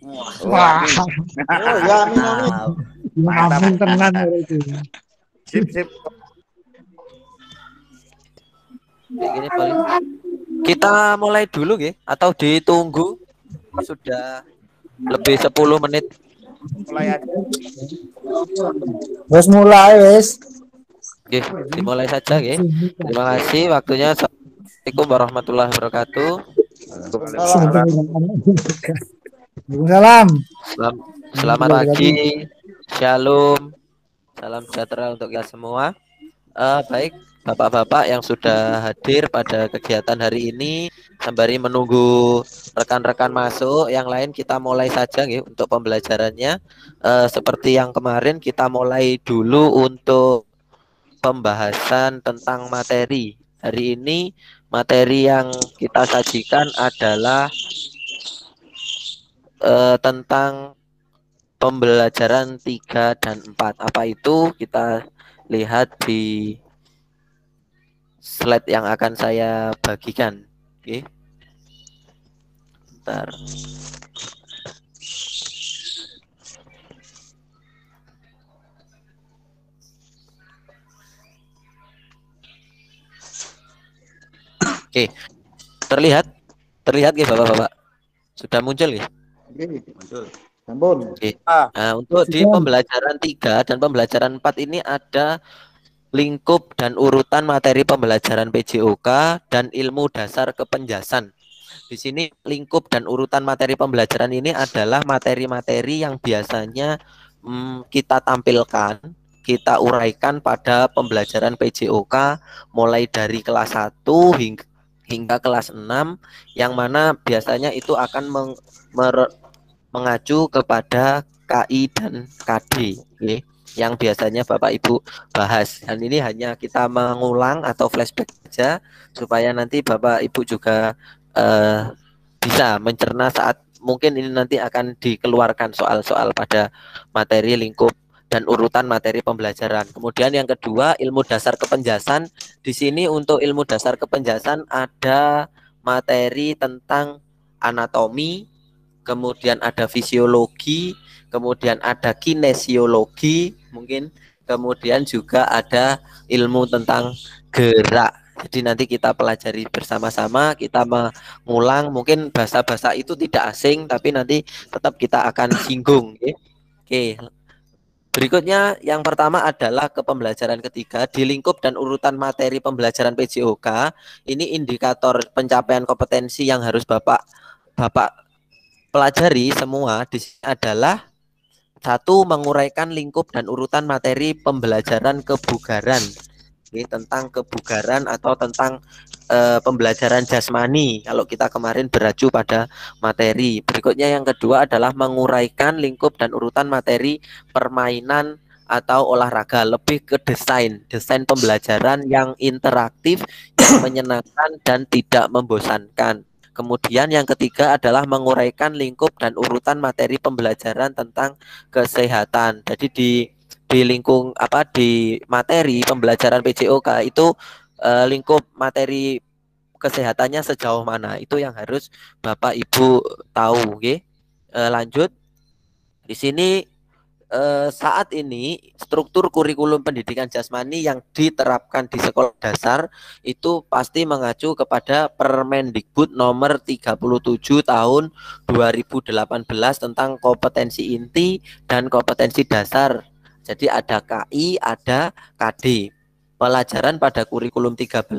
Wah, Wah, Oh ya, amin amin. mantap. mantap. Amin tenan itu. Sip, sip. Kayak gini paling. Kita mulai dulu ya atau ditunggu? Sudah lebih 10 menit. Mulai aja. Wes mulai wes. Oke, dimulai saja ya. Terima kasih waktunya. Assalamualaikum warahmatullahi wabarakatuh. Waalaikumsalam. Waalaikumsalam. Selamat pagi. Shalom. Salam sejahtera untuk kita semua. Baik, Bapak-bapak yang sudah hadir pada kegiatan hari ini, sembari menunggu rekan-rekan masuk, yang lain kita mulai saja ya, untuk pembelajarannya. Seperti yang kemarin kita mulai dulu untuk pembahasan tentang materi. Hari ini materi yang kita sajikan adalah tentang pembelajaran 3 dan 4. Apa itu? Kita lihat di slide yang akan saya bagikan. Oke. Bentar. Oke. Terlihat? Terlihat ya Bapak-bapak? Sudah muncul ya? Muncul. Sampun. Oke. Nah, untuk di pembelajaran 3 dan pembelajaran 4 ini ada lingkup dan urutan materi pembelajaran PJOK dan ilmu dasar kepenjasan. Di sini lingkup dan urutan materi pembelajaran ini adalah materi-materi yang biasanya kita tampilkan, kita uraikan pada pembelajaran PJOK mulai dari kelas 1 hingga kelas 6, yang mana biasanya itu akan mengacu kepada KI dan KD, okay, yang biasanya Bapak Ibu bahas. Dan ini hanya kita mengulang atau flashback saja supaya nanti Bapak Ibu juga bisa mencerna saat mungkin ini nanti akan dikeluarkan soal-soal pada materi lingkup dan urutan materi pembelajaran. Kemudian yang kedua, ilmu dasar kepenjasan. Di sini untuk ilmu dasar kepenjasan ada materi tentang anatomi, kemudian ada fisiologi, kemudian ada kinesiologi, mungkin kemudian juga ada ilmu tentang gerak. Jadi nanti kita pelajari bersama-sama, kita mengulang, mungkin bahasa-bahasa itu tidak asing, tapi nanti tetap kita akan singgung. Oke. Berikutnya yang pertama adalah ke pembelajaran ketiga di lingkup dan urutan materi pembelajaran PJOK. Ini indikator pencapaian kompetensi yang harus Bapak pelajari semua di sini adalah satu, menguraikan lingkup dan urutan materi pembelajaran kebugaran. Ini tentang kebugaran atau tentang pembelajaran jasmani kalau kita kemarin beracu pada materi. Berikutnya yang kedua adalah menguraikan lingkup dan urutan materi permainan atau olahraga, lebih ke desain pembelajaran yang interaktif, yang menyenangkan dan tidak membosankan. Kemudian yang ketiga adalah menguraikan lingkup dan urutan materi pembelajaran tentang kesehatan. Jadi di lingkung di materi pembelajaran PJOK itu lingkup materi kesehatannya sejauh mana, itu yang harus Bapak Ibu tahu. Oke. Lanjut di sini. Saat ini struktur kurikulum pendidikan jasmani yang diterapkan di sekolah dasar itu pasti mengacu kepada Permendikbud nomor 37 tahun 2018 tentang kompetensi inti dan kompetensi dasar. Jadi ada KI, ada KD. Pelajaran pada kurikulum 13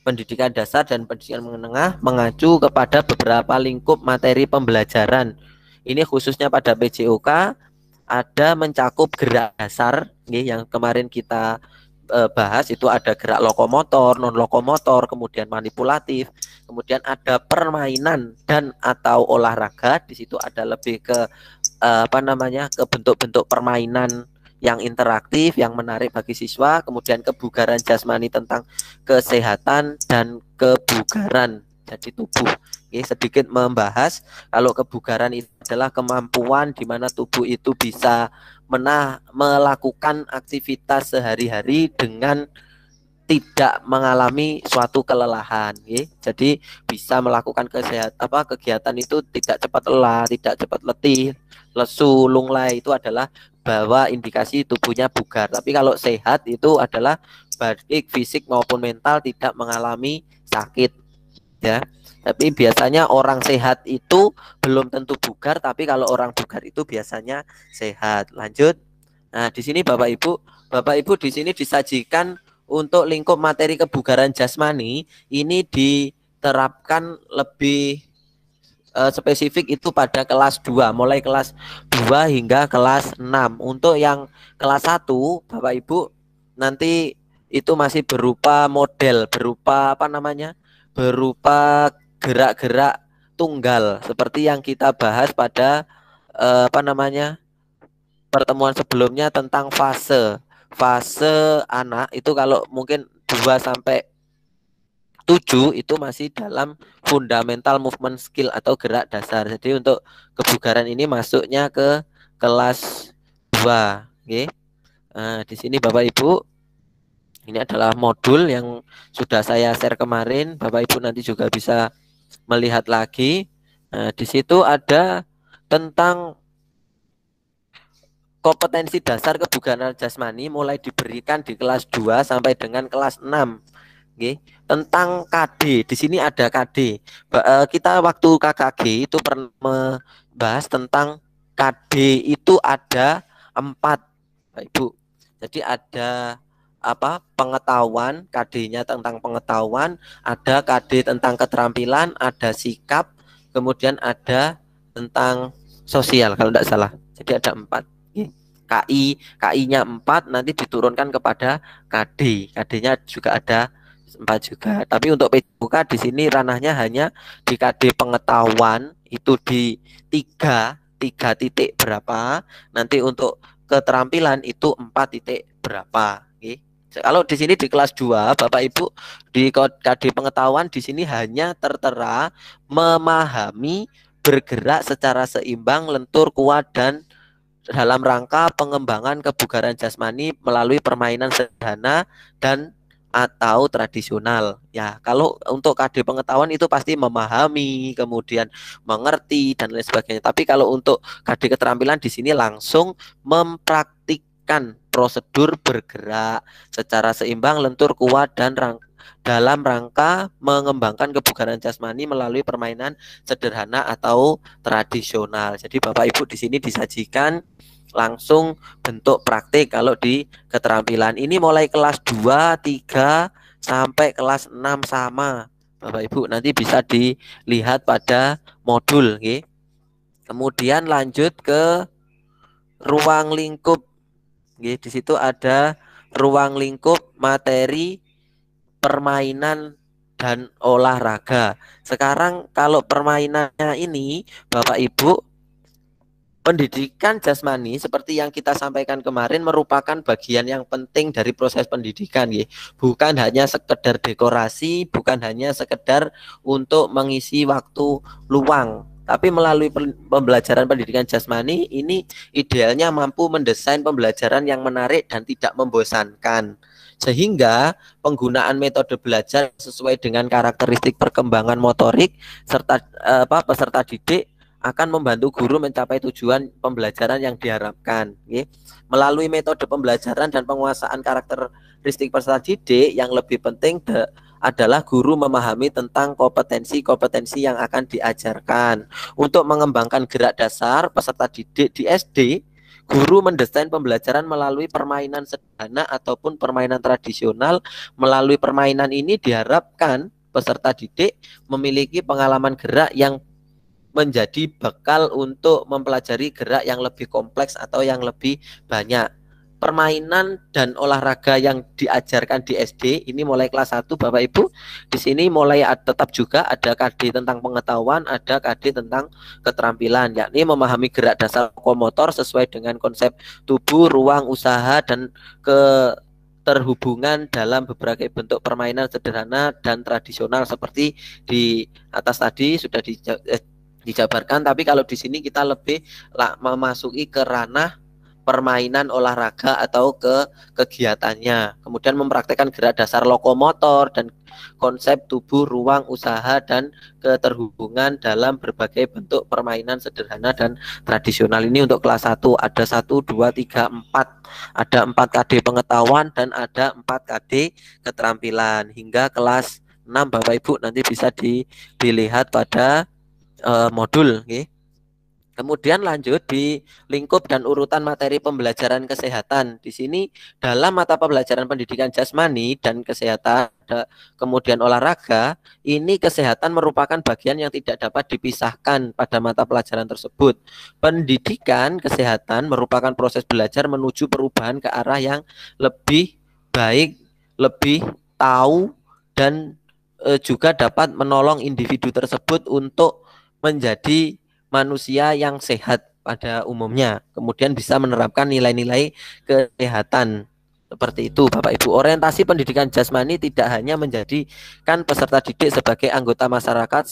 pendidikan dasar dan pendidikan menengah mengacu kepada beberapa lingkup materi pembelajaran. Ini khususnya pada PJOK ada mencakup gerak dasar yang kemarin kita bahas, itu ada gerak lokomotor, non lokomotor, kemudian manipulatif, kemudian ada permainan dan atau olahraga. Di situ ada lebih ke ke bentuk-bentuk permainan yang interaktif, yang menarik bagi siswa, kemudian kebugaran jasmani tentang kesehatan dan kebugaran jadi tubuh. Oke, sedikit membahas kalau kebugaran itu adalah kemampuan di mana tubuh itu bisa melakukan aktivitas sehari-hari dengan tidak mengalami suatu kelelahan, ya. Jadi bisa melakukan kegiatan itu tidak cepat lelah, tidak cepat letih, lesu, lunglai, itu adalah bahwa indikasi tubuhnya bugar. Tapi kalau sehat itu adalah baik fisik maupun mental tidak mengalami sakit, ya. Tapi biasanya orang sehat itu belum tentu bugar, tapi kalau orang bugar itu biasanya sehat. Lanjut. Nah, di sini Bapak Ibu di sini disajikan untuk lingkup materi kebugaran jasmani ini diterapkan lebih spesifik itu pada kelas 2, mulai kelas 2 hingga kelas 6. Untuk yang kelas 1, Bapak Ibu nanti itu masih berupa model, berupa berupa gerak-gerak tunggal seperti yang kita bahas pada pertemuan sebelumnya tentang fase anak itu. Kalau mungkin 2 sampai 7 itu masih dalam fundamental movement skill atau gerak dasar. Jadi untuk kebugaran ini masuknya ke kelas 2, oke. Nah, di sini Bapak Ibu, ini adalah modul yang sudah saya share kemarin. Bapak Ibu nanti juga bisa melihat lagi. Nah, di situ ada tentang kompetensi dasar kebugaran jasmani mulai diberikan di kelas 2 sampai dengan kelas 6. Oke. Tentang KD, di sini ada KD. Kita waktu KKG itu pernah membahas tentang KD itu ada 4, Pak Ibu. Jadi ada pengetahuan, KD-nya tentang pengetahuan, ada KD tentang keterampilan, ada sikap, kemudian ada tentang sosial kalau tidak salah. Jadi ada 4. KI-nya 4 nanti diturunkan kepada KD. KD-nya juga ada 4 juga. Tapi untuk PJOK di sini ranahnya hanya di KD pengetahuan itu di 3 titik berapa. Nanti untuk keterampilan itu 4 titik berapa. Kalau di sini di kelas 2 Bapak Ibu di KD pengetahuan di sini hanya tertera memahami, bergerak secara seimbang, lentur, kuat dan dalam rangka pengembangan kebugaran jasmani melalui permainan sederhana dan atau tradisional. Ya, kalau untuk KD pengetahuan itu pasti memahami, kemudian mengerti dan lain sebagainya. Tapi kalau untuk KD keterampilan di sini langsung mempraktikkan prosedur bergerak secara seimbang, lentur, kuat dan dalam rangka mengembangkan kebugaran jasmani melalui permainan sederhana atau tradisional. Jadi Bapak Ibu di sini disajikan langsung bentuk praktik kalau di keterampilan. Ini mulai kelas 2, 3 sampai kelas 6 sama. Bapak Ibu nanti bisa dilihat pada modul, okay? Kemudian lanjut ke ruang lingkup. Okay, di situ ada ruang lingkup materi permainan dan olahraga. Sekarang kalau permainannya ini Bapak Ibu, pendidikan jasmani seperti yang kita sampaikan kemarin merupakan bagian yang penting dari proses pendidikan, ya. Bukan hanya sekedar dekorasi, bukan hanya sekedar untuk mengisi waktu luang. Tapi melalui pembelajaran pendidikan jasmani ini idealnya mampu mendesain pembelajaran yang menarik dan tidak membosankan. Sehingga penggunaan metode belajar sesuai dengan karakteristik perkembangan motorik serta peserta didik akan membantu guru mencapai tujuan pembelajaran yang diharapkan. Melalui metode pembelajaran dan penguasaan karakteristik peserta didik, yang lebih penting adalah guru memahami tentang kompetensi-kompetensi yang akan diajarkan. Untuk mengembangkan gerak dasar peserta didik di SD, guru mendesain pembelajaran melalui permainan sederhana ataupun permainan tradisional. Melalui permainan ini diharapkan peserta didik memiliki pengalaman gerak yang menjadi bekal untuk mempelajari gerak yang lebih kompleks atau yang lebih banyak. Permainan dan olahraga yang diajarkan di SD ini mulai kelas 1 Bapak Ibu. Di sini mulai tetap juga ada KD tentang pengetahuan, ada KD tentang keterampilan, yakni memahami gerak dasar lokomotor sesuai dengan konsep tubuh, ruang, usaha dan terhubungan dalam berbagai bentuk permainan sederhana dan tradisional seperti di atas tadi sudah dijabarkan. Tapi kalau di sini kita lebih memasuki ke ranah permainan olahraga atau kegiatannya. Kemudian mempraktekkan gerak dasar lokomotor dan konsep tubuh, ruang, usaha, dan keterhubungan dalam berbagai bentuk permainan sederhana dan tradisional. Ini untuk kelas 1 ada 1, 2, 3, 4. Ada 4 KD pengetahuan dan ada 4 KD keterampilan. Hingga kelas 6 Bapak Ibu nanti bisa dilihat pada modul. Okay. Kemudian lanjut di lingkup dan urutan materi pembelajaran kesehatan. Di sini dalam mata pembelajaran pendidikan jasmani dan kesehatan, kemudian olahraga, ini kesehatan merupakan bagian yang tidak dapat dipisahkan pada mata pelajaran tersebut. Pendidikan kesehatan merupakan proses belajar menuju perubahan ke arah yang lebih baik, lebih tahu, dan juga dapat menolong individu tersebut untuk menjadi manusia yang sehat pada umumnya, kemudian bisa menerapkan nilai-nilai kesehatan. Seperti itu Bapak Ibu. Orientasi pendidikan jasmani tidak hanya menjadikan peserta didik sebagai anggota masyarakat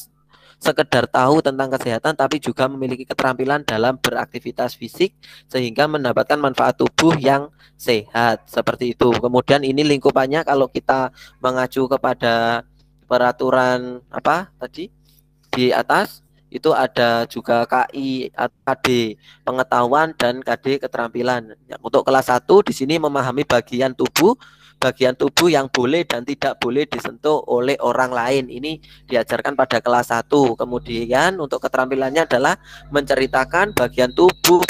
sekedar tahu tentang kesehatan, tapi juga memiliki keterampilan dalam beraktivitas fisik sehingga mendapatkan manfaat tubuh yang sehat. Seperti itu. Kemudian ini lingkupannya kalau kita mengacu kepada peraturan apa tadi di atas, itu ada juga KI, KD pengetahuan dan KD keterampilan. Untuk kelas 1 di sini memahami bagian tubuh yang boleh dan tidak boleh disentuh oleh orang lain. Ini diajarkan pada kelas 1. Kemudian untuk keterampilannya adalah menceritakan bagian tubuh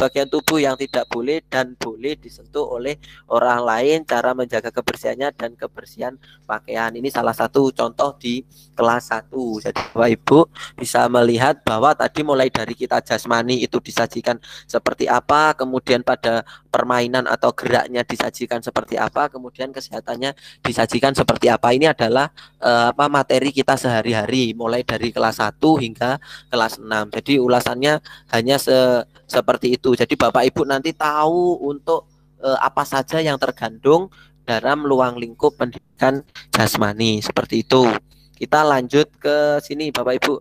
yang tidak boleh dan boleh disentuh oleh orang lain, cara menjaga kebersihannya dan kebersihan pakaian. Ini salah satu contoh di kelas 1. Jadi Bapak Ibu bisa melihat bahwa tadi mulai dari kita jasmani itu disajikan seperti apa, kemudian pada permainan atau geraknya disajikan seperti apa, kemudian kesehatannya disajikan seperti apa. Ini adalah materi kita sehari-hari mulai dari kelas 1 hingga kelas 6. Jadi ulasannya hanya seperti itu. Jadi Bapak Ibu nanti tahu untuk apa saja yang tergandung dalam luang lingkup pendidikan jasmani. Seperti itu. Kita lanjut ke sini Bapak Ibu,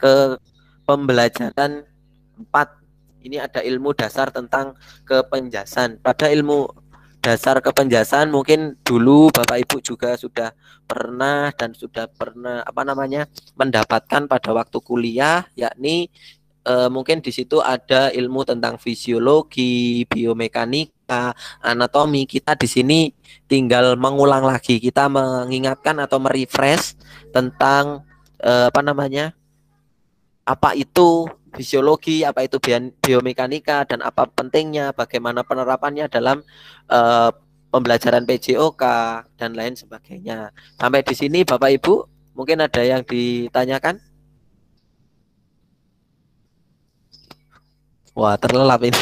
ke pembelajaran 4. Ini ada ilmu dasar tentang kepenjasan. Pada ilmu dasar kepenjasan mungkin dulu Bapak Ibu juga sudah pernah mendapatkan pada waktu kuliah, yakni mungkin di situ ada ilmu tentang fisiologi, biomekanika, anatomi. Kita di sini tinggal mengulang lagi, kita mengingatkan atau merefresh tentang apa itu fisiologi, apa itu biomekanika, dan apa pentingnya, bagaimana penerapannya dalam pembelajaran PJOK dan lain sebagainya. Sampai di sini Bapak Ibu, mungkin ada yang ditanyakan? Wah, terlelap ini.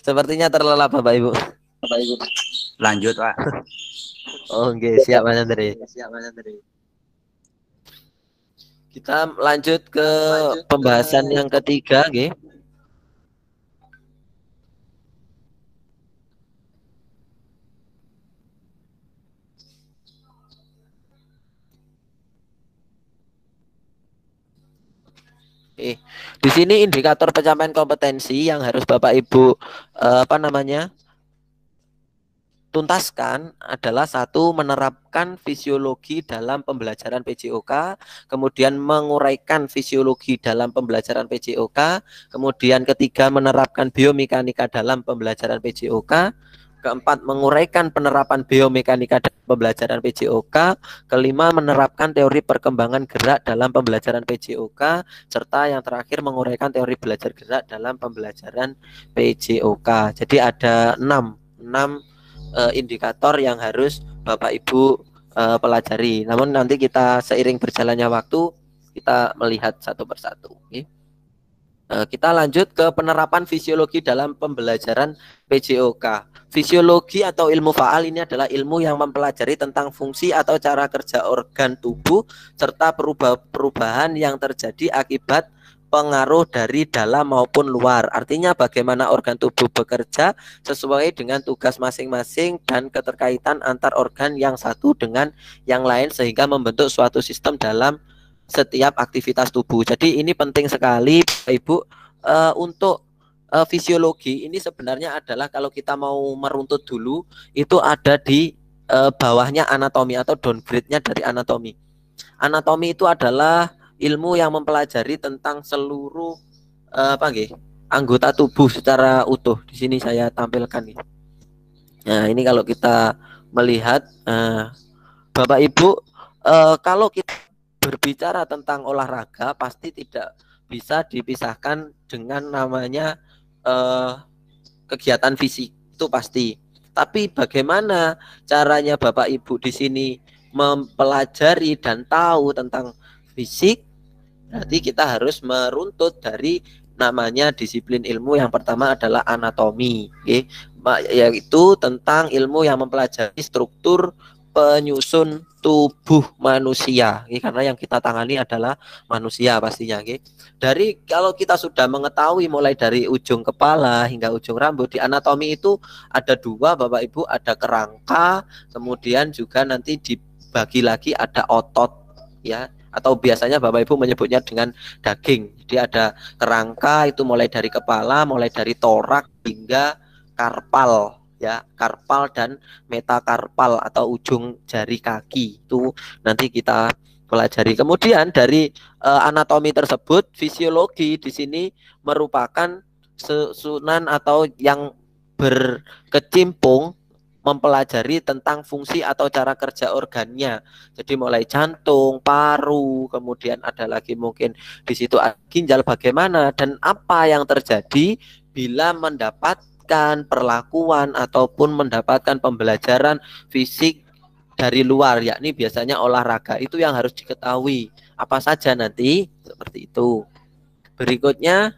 Sepertinya terlelap Bapak Ibu. Lanjut Pak. Oke, siap Mas Andri. Kita lanjut ke pembahasan yang ketiga, okay. Di sini indikator pencapaian kompetensi yang harus Bapak Ibu tuntaskan adalah 1, menerapkan fisiologi dalam pembelajaran PJOK, kemudian menguraikan fisiologi dalam pembelajaran PJOK, kemudian ketiga, menerapkan biomekanika dalam pembelajaran PJOK, keempat, menguraikan penerapan biomekanika dalam pembelajaran PJOK, kelima, menerapkan teori perkembangan gerak dalam pembelajaran PJOK, serta yang terakhir, menguraikan teori belajar gerak dalam pembelajaran PJOK. Jadi ada 6 indikator yang harus Bapak Ibu pelajari. Namun nanti kita seiring berjalannya waktu kita melihat satu persatu. Okay. Kita lanjut ke penerapan fisiologi dalam pembelajaran PJOK. Fisiologi atau ilmu faal ini adalah ilmu yang mempelajari tentang fungsi atau cara kerja organ tubuh serta perubahan yang terjadi akibat pengaruh dari dalam maupun luar. Artinya bagaimana organ tubuh bekerja sesuai dengan tugas masing-masing dan keterkaitan antar organ yang satu dengan yang lain sehingga membentuk suatu sistem dalam setiap aktivitas tubuh. Jadi ini penting sekali Bapak Ibu untuk fisiologi ini sebenarnya adalah kalau kita mau meruntut dulu itu ada di bawahnya anatomi atau downgrade-nya dari anatomi. Anatomi itu adalah ilmu yang mempelajari tentang seluruh anggota tubuh secara utuh. Di sini saya tampilkan nih. Nah, ini kalau kita melihat Bapak Ibu, kalau kita berbicara tentang olahraga pasti tidak bisa dipisahkan dengan namanya kegiatan fisik, itu pasti. Tapi bagaimana caranya Bapak Ibu di sini mempelajari dan tahu tentang fisik? Berarti kita harus meruntut dari namanya disiplin ilmu. Yang pertama adalah anatomi, yaitu tentang ilmu yang mempelajari struktur penyusun tubuh manusia, karena yang kita tangani adalah manusia pastinya. Dari kalau kita sudah mengetahui mulai dari ujung kepala hingga ujung rambut, di anatomi itu ada dua Bapak Ibu, ada kerangka, kemudian juga nanti dibagi lagi ada otot, ya, atau biasanya Bapak Ibu menyebutnya dengan daging. Jadi ada kerangka itu mulai dari kepala, mulai dari torak hingga karpal, ya, karpal dan metakarpal atau ujung jari kaki. Itu nanti kita pelajari. Kemudian dari anatomi tersebut, fisiologi di sini merupakan susunan atau yang berkecimpung mempelajari tentang fungsi atau cara kerja organnya. Jadi mulai jantung, paru, kemudian ada lagi mungkin di situ ginjal, bagaimana dan apa yang terjadi bila mendapatkan perlakuan ataupun mendapatkan pembelajaran fisik dari luar, yakni biasanya olahraga. Itu yang harus diketahui. Apa saja nanti seperti itu. Berikutnya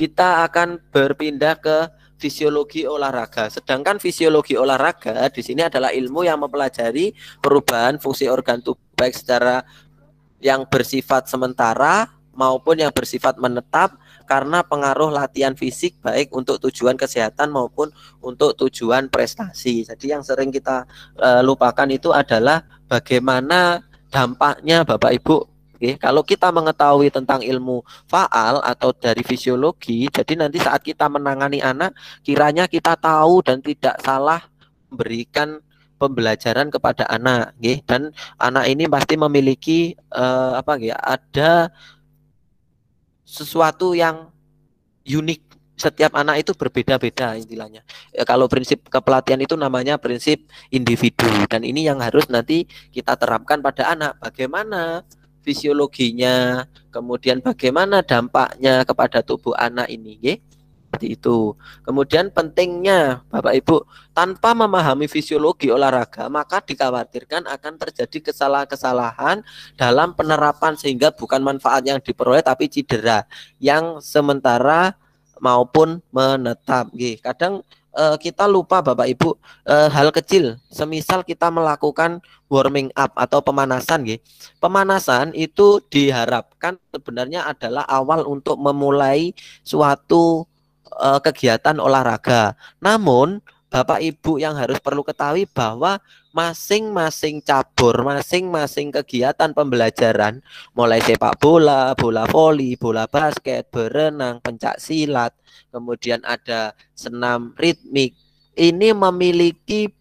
kita akan berpindah ke fisiologi olahraga. Sedangkan fisiologi olahraga di sini adalah ilmu yang mempelajari perubahan fungsi organ tubuh baik secara yang bersifat sementara maupun yang bersifat menetap karena pengaruh latihan fisik baik untuk tujuan kesehatan maupun untuk tujuan prestasi. Jadi yang sering kita lupakan itu adalah bagaimana dampaknya Bapak Ibu. Oke, kalau kita mengetahui tentang ilmu faal atau dari fisiologi, jadi nanti saat kita menangani anak, kiranya kita tahu dan tidak salah memberikan pembelajaran kepada anak, dan anak ini pasti memiliki ada sesuatu yang unik. Setiap anak itu berbeda-beda istilahnya. Kalau prinsip kepelatihan itu namanya prinsip individu, dan ini yang harus nanti kita terapkan pada anak. Bagaimana fisiologinya, kemudian bagaimana dampaknya kepada tubuh anak ini, seperti itu. Kemudian pentingnya Bapak Ibu, tanpa memahami fisiologi olahraga, maka dikhawatirkan akan terjadi kesalahan-kesalahan dalam penerapan sehingga bukan manfaat yang diperoleh tapi cedera yang sementara maupun menetap. Kadang kita lupa Bapak Ibu hal kecil, semisal kita melakukan warming up atau pemanasan. Pemanasan itu diharapkan sebenarnya adalah awal untuk memulai suatu kegiatan olahraga. Namun Bapak Ibu yang harus perlu ketahui bahwa masing-masing cabur, masing-masing kegiatan pembelajaran, mulai sepak bola, bola voli, bola basket, berenang, pencak silat, kemudian ada senam ritmik, ini memiliki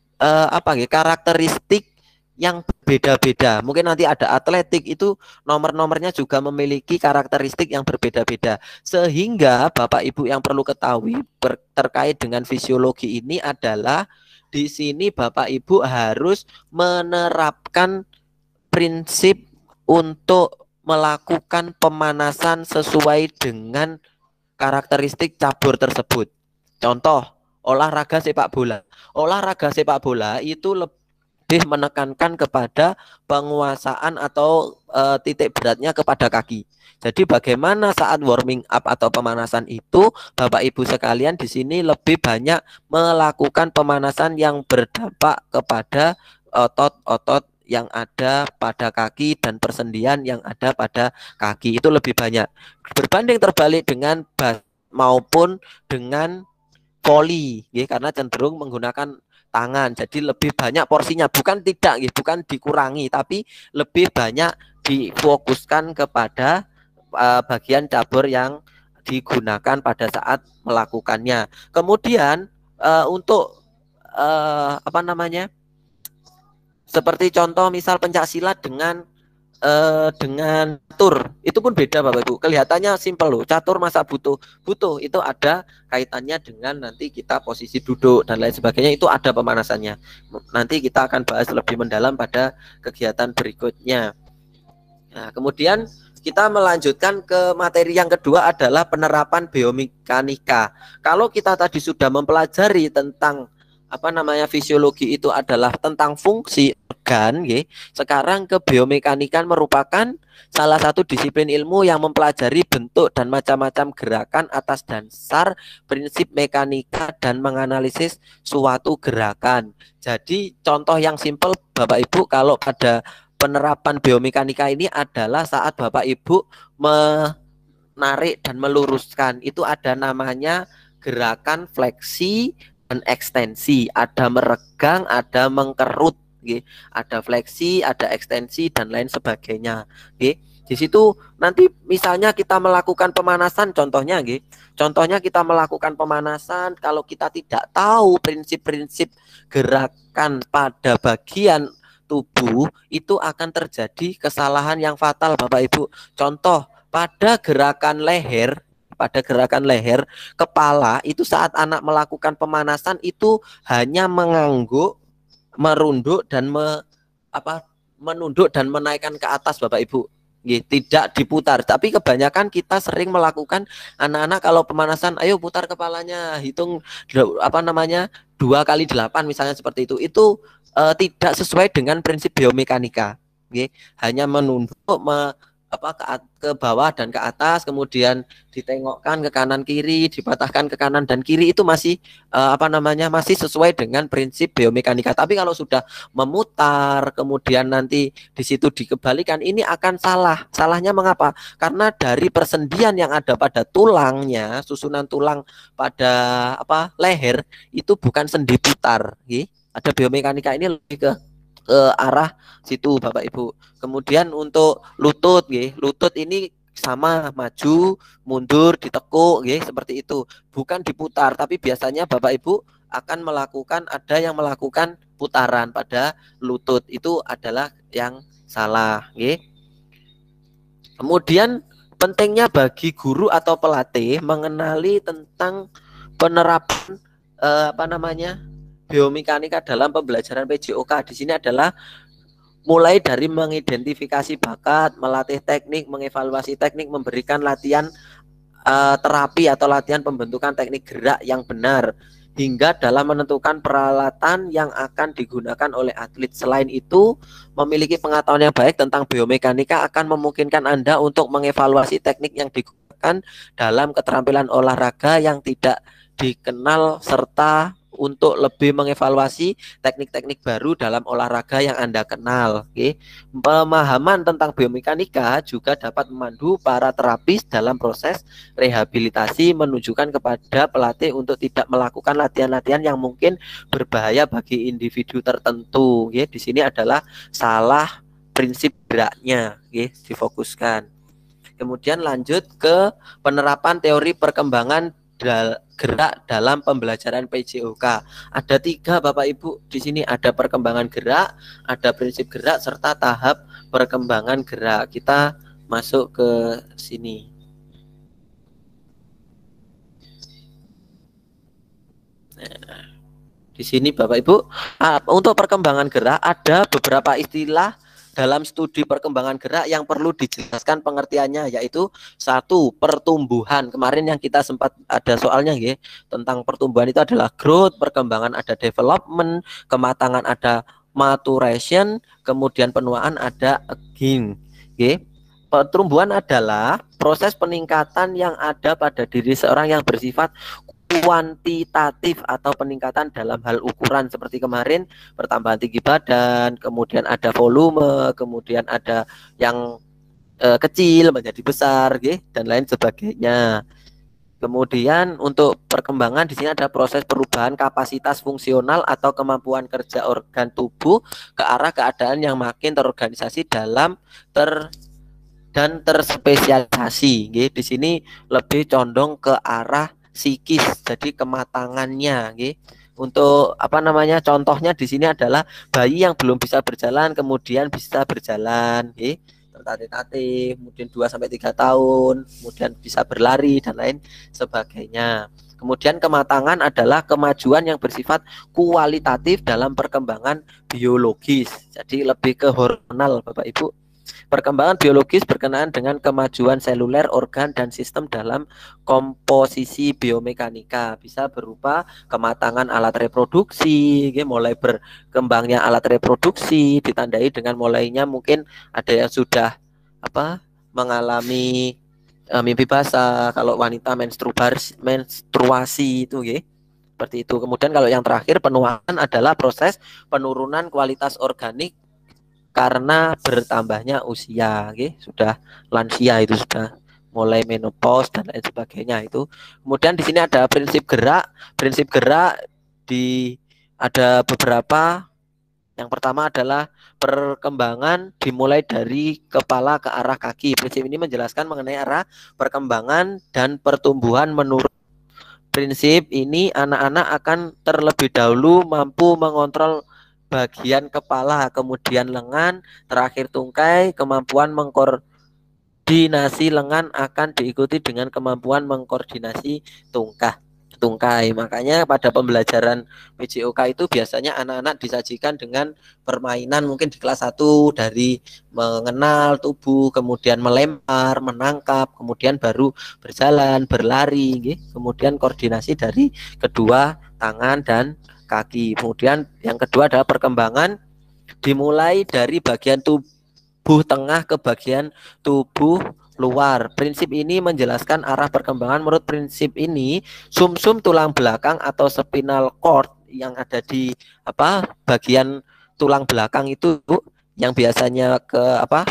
karakteristik yang berbeda-beda. Mungkin nanti ada atletik, itu nomor-nomornya juga memiliki karakteristik yang berbeda-beda. Sehingga Bapak Ibu yang perlu ketahui terkait dengan fisiologi ini adalah di sini Bapak Ibu harus menerapkan prinsip untuk melakukan pemanasan sesuai dengan karakteristik cabur tersebut. Contoh, olahraga sepak bola. Olahraga sepak bola itu lebih menekankan kepada penguasaan atau titik beratnya kepada kaki. Jadi bagaimana saat warming up atau pemanasan itu, Bapak Ibu sekalian di sini lebih banyak melakukan pemanasan yang berdampak kepada otot-otot yang ada pada kaki dan persendian yang ada pada kaki, itu lebih banyak. Berbanding terbalik dengan maupun dengan voli, karena cenderung menggunakan tangan, jadi lebih banyak porsinya, bukan tidak, bukan dikurangi, tapi lebih banyak difokuskan kepada bagian cabur yang digunakan pada saat melakukannya. Kemudian untuk apa namanya, seperti contoh misal pencaksilat dengan catur itu pun beda Bapak Ibu. Kelihatannya simpel loh. Catur masa butuh itu ada kaitannya dengan nanti kita posisi duduk dan lain sebagainya, itu ada pemanasannya. Nanti kita akan bahas lebih mendalam pada kegiatan berikutnya. Nah, kemudian kita melanjutkan ke materi yang kedua adalah penerapan biomekanika. Kalau kita tadi sudah mempelajari tentang apa namanya fisiologi, itu adalah tentang fungsi organ, sekarang ke biomekanika merupakan salah satu disiplin ilmu yang mempelajari bentuk dan macam-macam gerakan atas dasar prinsip mekanika dan menganalisis suatu gerakan. Jadi contoh yang simpel Bapak Ibu, kalau pada penerapan biomekanika ini adalah saat Bapak Ibu menarik dan meluruskan, itu ada namanya gerakan fleksi dan ekstensi, ada meregang, ada mengkerut, ada fleksi, ada ekstensi dan lain sebagainya. Di situ nanti misalnya kita melakukan pemanasan, contohnya kita melakukan pemanasan, kalau kita tidak tahu prinsip-prinsip gerakan pada bagian tubuh, itu akan terjadi kesalahan yang fatal Bapak Ibu. Contoh pada gerakan leher, kepala itu saat anak melakukan pemanasan itu hanya mengangguk, merunduk dan menunduk dan menaikkan ke atas Bapak Ibu. Tidak diputar. Tapi kebanyakan kita sering melakukan, anak-anak kalau pemanasan, ayo putar kepalanya, hitung 2 kali 8 misalnya seperti itu. Itu tidak sesuai dengan prinsip biomekanika. Hanya menunduk, ke bawah dan ke atas, kemudian ditengokkan ke kanan kiri, dipatahkan ke kanan dan kiri, itu masih masih sesuai dengan prinsip biomekanika. Tapi kalau sudah memutar, kemudian nanti di situ dikembalikan, ini akan salah. Salahnya mengapa? Karena dari persendian yang ada pada tulangnya, susunan tulang pada leher itu bukan sendi putar. Ada biomekanika ini lebih ke arah situ Bapak Ibu. Kemudian untuk lutut, lutut ini sama, maju, mundur, ditekuk, seperti itu. Bukan diputar, tapi biasanya Bapak Ibu akan melakukan, ada yang melakukan putaran pada lutut. Itu adalah yang salah. Kemudian pentingnya bagi guru atau pelatih mengenali tentang penerapan biomekanika dalam pembelajaran PJOK. Di sini adalah mulai dari mengidentifikasi bakat, melatih teknik, mengevaluasi teknik, memberikan latihan terapi atau latihan pembentukan teknik gerak yang benar, hingga dalam menentukan peralatan yang akan digunakan oleh atlet. Selain itu, memiliki pengetahuan yang baik tentang biomekanika akan memungkinkan Anda untuk mengevaluasi teknik yang digunakan dalam keterampilan olahraga yang tidak dikenal, serta untuk lebih mengevaluasi teknik-teknik baru dalam olahraga yang Anda kenal. Pemahaman tentang biomekanika juga dapat memandu para terapis dalam proses rehabilitasi, menunjukkan kepada pelatih untuk tidak melakukan latihan-latihan yang mungkin berbahaya bagi individu tertentu. Di sini adalah salah prinsip geraknya, difokuskan. Kemudian lanjut ke penerapan teori perkembangan gerak dalam pembelajaran PJOK. Ada 3 Bapak Ibu di sini, ada perkembangan gerak, ada prinsip gerak, serta tahap perkembangan gerak. Kita masuk ke sini. Nah, di sini Bapak Ibu, untuk perkembangan gerak ada beberapa istilah dalam studi perkembangan gerak yang perlu dijelaskan pengertiannya, yaitu 1, pertumbuhan. Kemarin yang kita sempat ada soalnya tentang pertumbuhan, itu adalah growth, perkembangan ada development, kematangan ada maturation, kemudian penuaan ada aging. Pertumbuhan adalah proses peningkatan yang ada pada diri seorang yang bersifat kuantitatif atau peningkatan dalam hal ukuran, seperti kemarin pertambahan tinggi badan, kemudian ada volume, kemudian ada yang kecil menjadi besar, dan lain sebagainya. Kemudian untuk perkembangan di sini ada proses perubahan kapasitas fungsional atau kemampuan kerja organ tubuh ke arah keadaan yang makin terorganisasi dalam dan terspesialisasi. Nggih, di sini lebih condong ke arah psikis, jadi kematangannya. Nggih. Untuk apa namanya? Contohnya di sini adalah bayi yang belum bisa berjalan kemudian bisa berjalan, nggih. Tertatih-tatih, kemudian 2 sampai 3 tahun, kemudian bisa berlari dan lain sebagainya. Kemudian kematangan adalah kemajuan yang bersifat kualitatif dalam perkembangan biologis. Jadi lebih ke hormonal, Bapak Ibu. Perkembangan biologis berkenaan dengan kemajuan seluler, organ, dan sistem dalam komposisi biomekanika. Bisa berupa kematangan alat reproduksi, mulai berkembangnya alat reproduksi, ditandai dengan mulainya mungkin ada yang sudah mengalami mimpi basah, kalau wanita menstruasi itu, seperti itu. Kemudian kalau yang terakhir penuaan adalah proses penurunan kualitas organik karena bertambahnya usia, sudah lansia, itu sudah mulai menopause dan lain sebagainya itu. Kemudian di sini ada prinsip gerak. Prinsip gerak ada beberapa. Yang pertama adalah perkembangan dimulai dari kepala ke arah kaki. Prinsip ini menjelaskan mengenai arah perkembangan dan pertumbuhan menurut prinsip ini anak-anak akan terlebih dahulu mampu mengontrol bagian kepala, kemudian lengan, terakhir tungkai. Kemampuan mengkoordinasi lengan akan diikuti dengan kemampuan mengkoordinasi tungkai. Makanya pada pembelajaran PJOK itu biasanya anak-anak disajikan dengan permainan mungkin di kelas 1 dari mengenal tubuh, kemudian melempar, menangkap, kemudian baru berjalan, berlari, kemudian koordinasi dari kedua tangan dan kaki. Kemudian yang kedua adalah perkembangan dimulai dari bagian tubuh tengah ke bagian tubuh luar. Prinsip ini menjelaskan arah perkembangan. Menurut prinsip ini, sumsum tulang belakang atau spinal cord yang ada di bagian tulang belakang itu yang biasanya ke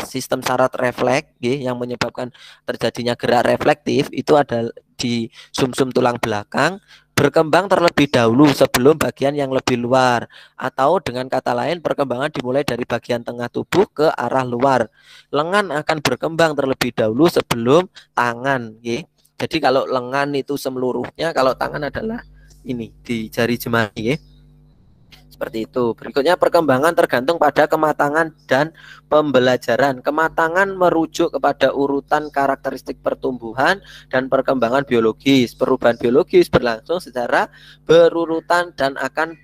sistem syarat refleks, yang menyebabkan terjadinya gerak reflektif, itu ada di sumsum tulang belakang, berkembang terlebih dahulu sebelum bagian yang lebih luar, atau dengan kata lain perkembangan dimulai dari bagian tengah tubuh ke arah luar. Lengan akan berkembang terlebih dahulu sebelum tangan. Jadi kalau lengan itu semeluruhnya, kalau tangan adalah ini di jari jemari. Seperti itu. Berikutnya perkembangan tergantung pada kematangan dan pembelajaran. Kematangan merujuk kepada urutan karakteristik pertumbuhan dan perkembangan biologis. Perubahan biologis berlangsung secara berurutan dan akan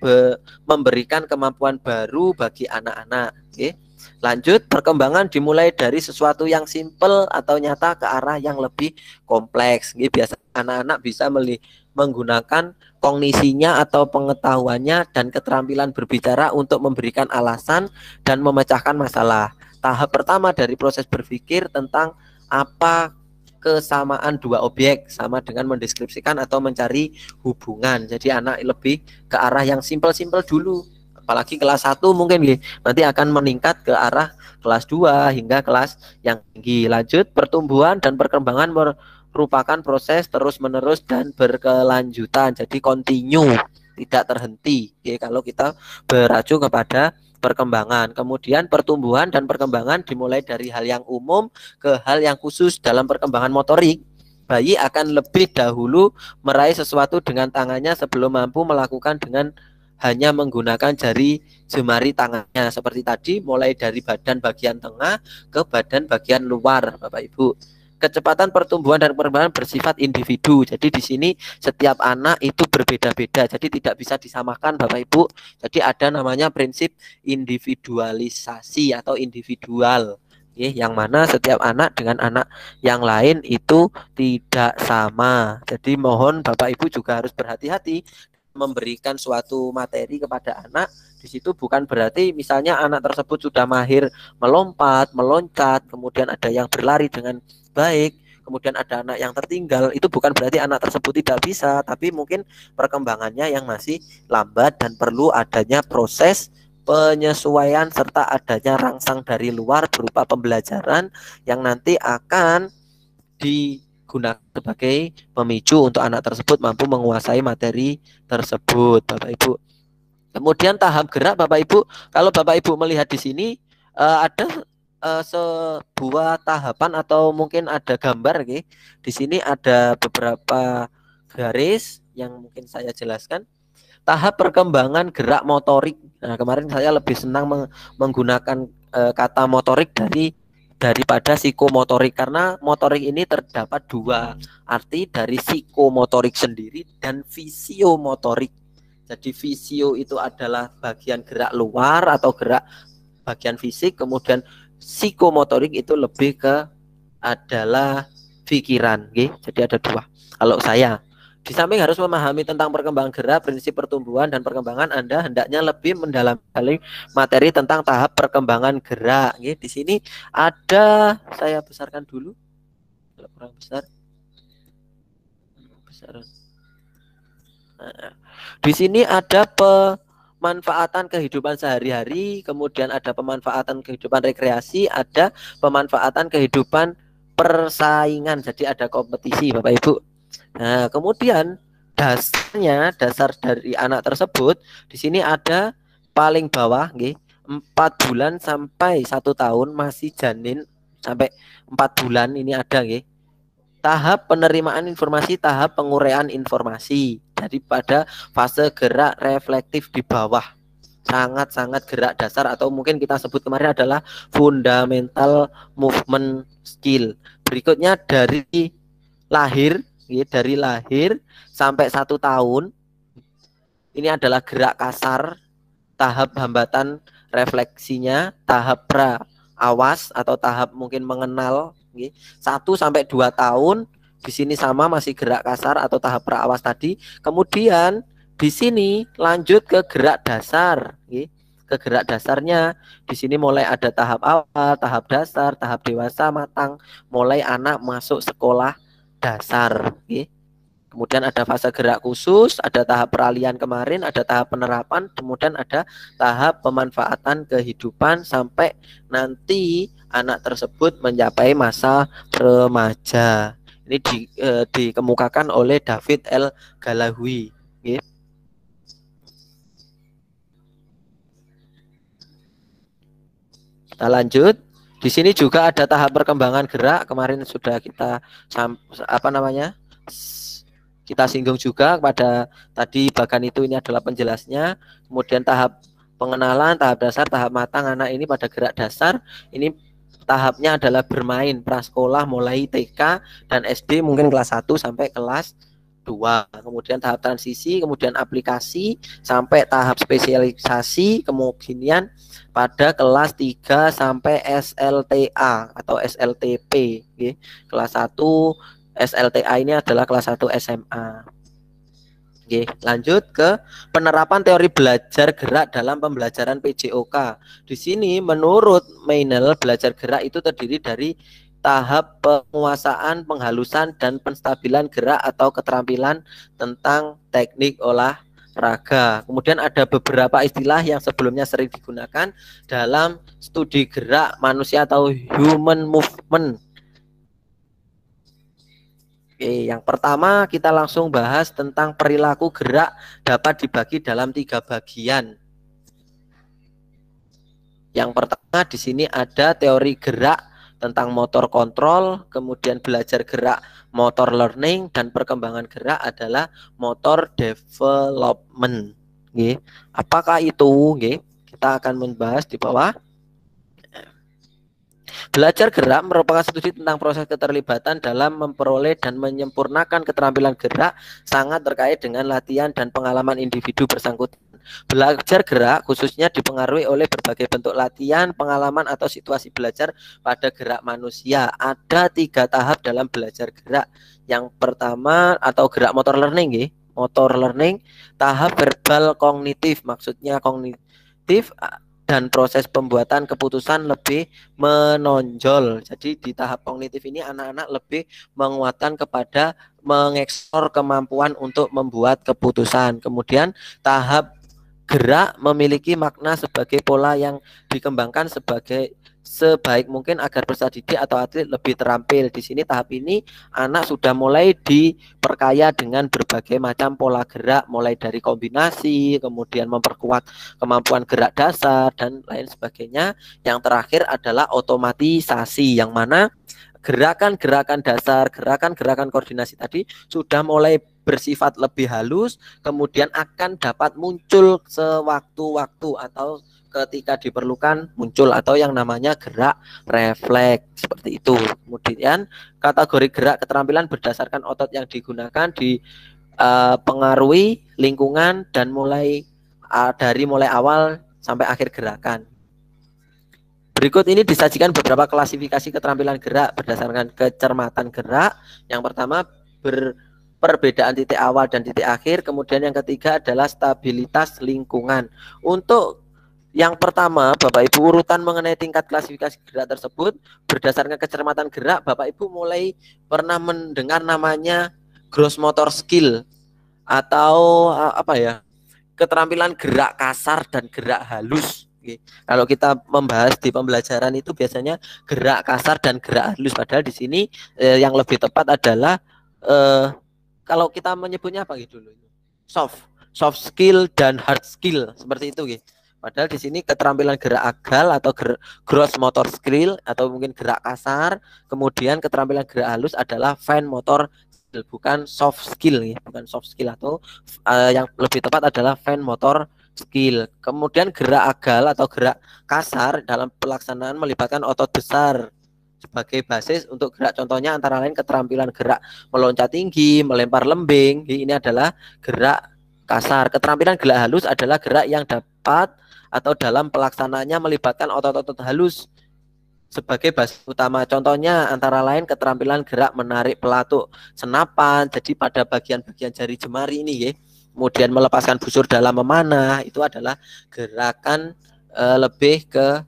memberikan kemampuan baru bagi anak-anak. Lanjut, perkembangan dimulai dari sesuatu yang simpel atau nyata ke arah yang lebih kompleks. Biasa anak-anak bisa menggunakan kognisinya atau pengetahuannya dan keterampilan berbicara untuk memberikan alasan dan memecahkan masalah. Tahap pertama dari proses berpikir tentang apa kesamaan dua objek sama dengan mendeskripsikan atau mencari hubungan. Jadi anak lebih ke arah yang simpel-simpel dulu. Apalagi kelas 1 mungkin nanti akan meningkat ke arah kelas 2 hingga kelas yang tinggi. Lanjut, pertumbuhan dan perkembangan merupakan proses terus-menerus dan berkelanjutan. Jadi continue, tidak terhenti. Kalau kita beracu kepada perkembangan. Kemudian pertumbuhan dan perkembangan dimulai dari hal yang umum ke hal yang khusus dalam perkembangan motorik. Bayi akan lebih dahulu meraih sesuatu dengan tangannya sebelum mampu melakukan dengan hanya menggunakan jari jemari tangannya. Seperti tadi, mulai dari badan bagian tengah ke badan bagian luar, Bapak Ibu. Kecepatan pertumbuhan dan perkembangan bersifat individu. Jadi di sini setiap anak itu berbeda-beda. Jadi tidak bisa disamakan, Bapak Ibu. Jadi ada namanya prinsip individualisasi atau individual. Yang mana setiap anak dengan anak yang lain itu tidak sama. Jadi mohon Bapak Ibu juga harus berhati-hati memberikan suatu materi kepada anak. Di situ bukan berarti misalnya anak tersebut sudah mahir melompat, meloncat, kemudian ada yang berlari dengan baik, kemudian ada anak yang tertinggal. Itu bukan berarti anak tersebut tidak bisa, tapi mungkin perkembangannya yang masih lambat dan perlu adanya proses penyesuaian serta adanya rangsang dari luar berupa pembelajaran yang nanti akan digunakan sebagai pemicu untuk anak tersebut mampu menguasai materi tersebut, Bapak Ibu. Kemudian tahap gerak, Bapak Ibu, kalau Bapak Ibu melihat di sini ada sebuah tahapan atau mungkin ada gambar nggih. Di sini ada beberapa garis yang mungkin saya jelaskan. Tahap perkembangan gerak motorik. Nah, kemarin saya lebih senang menggunakan kata motorik daripada psikomotorik karena motorik ini terdapat dua arti dari psikomotorik sendiri dan fisiomotorik. Jadi fisio itu adalah bagian gerak luar atau gerak bagian fisik, kemudian psikomotorik itu lebih ke adalah pikiran, okay? Jadi ada dua. Kalau saya di samping harus memahami tentang perkembangan gerak, prinsip pertumbuhan dan perkembangan, Anda hendaknya lebih mendalami materi tentang tahap perkembangan gerak. Okay? Di sini ada, saya besarkan dulu, kalau kurang besar. Nah, di sini ada pemanfaatan kehidupan sehari-hari, kemudian ada pemanfaatan kehidupan rekreasi, ada pemanfaatan kehidupan persaingan. Jadi ada kompetisi, Bapak Ibu. Nah, kemudian dasar dari anak tersebut di sini ada paling bawah, nggih, 4 bulan sampai 1 tahun masih janin sampai 4 bulan ini ada, nggih. Tahap penerimaan informasi, tahap penguraian informasi. Jadi pada fase gerak reflektif di bawah. Sangat-sangat gerak dasar atau mungkin kita sebut kemarin adalah fundamental movement skill. Berikutnya dari lahir sampai 1 tahun ini adalah gerak kasar, tahap hambatan refleksinya, tahap pra awas atau tahap mungkin mengenal, 1 sampai 2 tahun di sini sama masih gerak kasar atau tahap pra awas tadi. Kemudian di sini lanjut ke gerak dasar, ke gerak dasarnya di sini mulai ada tahap awal, tahap dasar, tahap dewasa matang, mulai anak masuk sekolah dasar. Kemudian ada fase gerak khusus, ada tahap peralihan kemarin, ada tahap penerapan, kemudian ada tahap pemanfaatan kehidupan sampai nanti anak tersebut mencapai masa remaja. Ini dikemukakan oleh David L. Galahui. Kita lanjut. Di sini juga ada tahap perkembangan gerak. Kemarin sudah kita kita singgung juga pada tadi bahkan itu ini adalah penjelasnya. Kemudian tahap pengenalan, tahap dasar, tahap matang anak ini pada gerak dasar. Ini tahapnya adalah bermain prasekolah mulai TK dan SD mungkin kelas 1 sampai kelas 2. Kemudian tahap transisi, kemudian aplikasi sampai tahap spesialisasi, kemudian pada kelas 3 sampai SLTA atau SLTP. Kelas 1 SLTA ini adalah kelas 1 SMA. Oke, lanjut ke penerapan teori belajar gerak dalam pembelajaran PJOK. Di sini menurut Meinel belajar gerak itu terdiri dari tahap penguasaan, penghalusan dan penstabilan gerak atau keterampilan tentang teknik olahraga. Kemudian ada beberapa istilah yang sebelumnya sering digunakan dalam studi gerak manusia atau human movement. Oke, yang pertama kita langsung bahas tentang perilaku gerak dapat dibagi dalam 3 bagian. Yang pertama di sini ada teori gerak tentang motor kontrol, kemudian belajar gerak motor learning, dan perkembangan gerak adalah motor development. Oke, apakah itu? Oke, kita akan membahas di bawah. Belajar gerak merupakan studi tentang proses keterlibatan dalam memperoleh dan menyempurnakan keterampilan gerak, sangat terkait dengan latihan dan pengalaman individu bersangkutan. Belajar gerak khususnya dipengaruhi oleh berbagai bentuk latihan, pengalaman atau situasi belajar pada gerak manusia. Ada 3 tahap dalam belajar gerak. Yang pertama atau gerak motor learning, motor learning, tahap verbal kognitif, maksudnya kognitif dan proses pembuatan keputusan lebih menonjol. Jadi di tahap kognitif ini anak-anak lebih menguatkan kepada mengeksplor kemampuan untuk membuat keputusan. Kemudian tahap gerak memiliki makna sebagai pola yang dikembangkan sebagai sebaik mungkin agar peserta didik atau atlet lebih terampil. Di sini tahap ini anak sudah mulai diperkaya dengan berbagai macam pola gerak, mulai dari kombinasi, kemudian memperkuat kemampuan gerak dasar dan lain sebagainya. Yang terakhir adalah otomatisasi, yang mana gerakan-gerakan dasar, gerakan-gerakan koordinasi tadi sudah mulai bersifat lebih halus, kemudian akan dapat muncul sewaktu-waktu atau ketika diperlukan muncul, atau yang namanya gerak refleks seperti itu. Kemudian kategori gerak keterampilan berdasarkan otot yang digunakan dipengaruhi lingkungan dan dari mulai awal sampai akhir gerakan. Berikut ini disajikan beberapa klasifikasi keterampilan gerak berdasarkan kecermatan gerak. Yang pertama, perbedaan titik awal dan titik akhir. Kemudian yang ketiga adalah stabilitas lingkungan. Untuk yang pertama, Bapak Ibu, urutan mengenai tingkat klasifikasi gerak tersebut berdasarkan kecermatan gerak, Bapak Ibu mulai pernah mendengar namanya gross motor skill atau keterampilan gerak kasar dan gerak halus. Kalau kita membahas di pembelajaran itu biasanya gerak kasar dan gerak halus, padahal di sini yang lebih tepat adalah kalau kita menyebutnya apa gitu dulu, soft skill dan hard skill seperti itu gitu. Padahal di sini keterampilan gerak agal atau gross motor skill atau mungkin gerak kasar, kemudian keterampilan gerak halus adalah fine motor skill, bukan soft skill ya, bukan soft skill, atau yang lebih tepat adalah fine motor skill. Kemudian gerak agal atau gerak kasar dalam pelaksanaan melibatkan otot besar sebagai basis untuk gerak. Contohnya antara lain keterampilan gerak meloncat tinggi, melempar lembing. Ini adalah gerak kasar. Keterampilan gerak halus adalah gerak yang dapat atau dalam pelaksanaannya melibatkan otot-otot halus sebagai basis utama. Contohnya antara lain keterampilan gerak menarik pelatuk senapan, jadi pada bagian-bagian jari jemari ini ya. Kemudian melepaskan busur dalam memanah, itu adalah gerakan lebih ke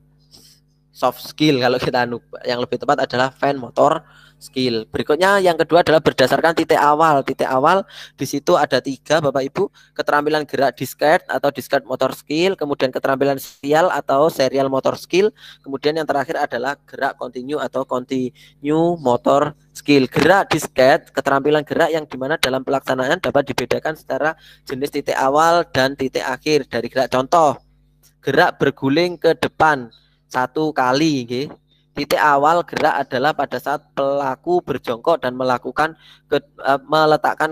soft skill. Kalau kita yang lebih tepat adalah fine motor skill. Berikutnya yang kedua adalah berdasarkan titik awal. Titik awal di situ ada 3 Bapak Ibu, keterampilan gerak discrete atau discrete motor skill, kemudian keterampilan serial atau serial motor skill, kemudian yang terakhir adalah gerak continue atau continue motor skill. Gerak discrete, keterampilan gerak yang dimana dalam pelaksanaan dapat dibedakan secara jenis titik awal dan titik akhir dari gerak. Contoh, gerak berguling ke depan 1 kali, okay. Titik awal gerak adalah pada saat pelaku berjongkok dan meletakkan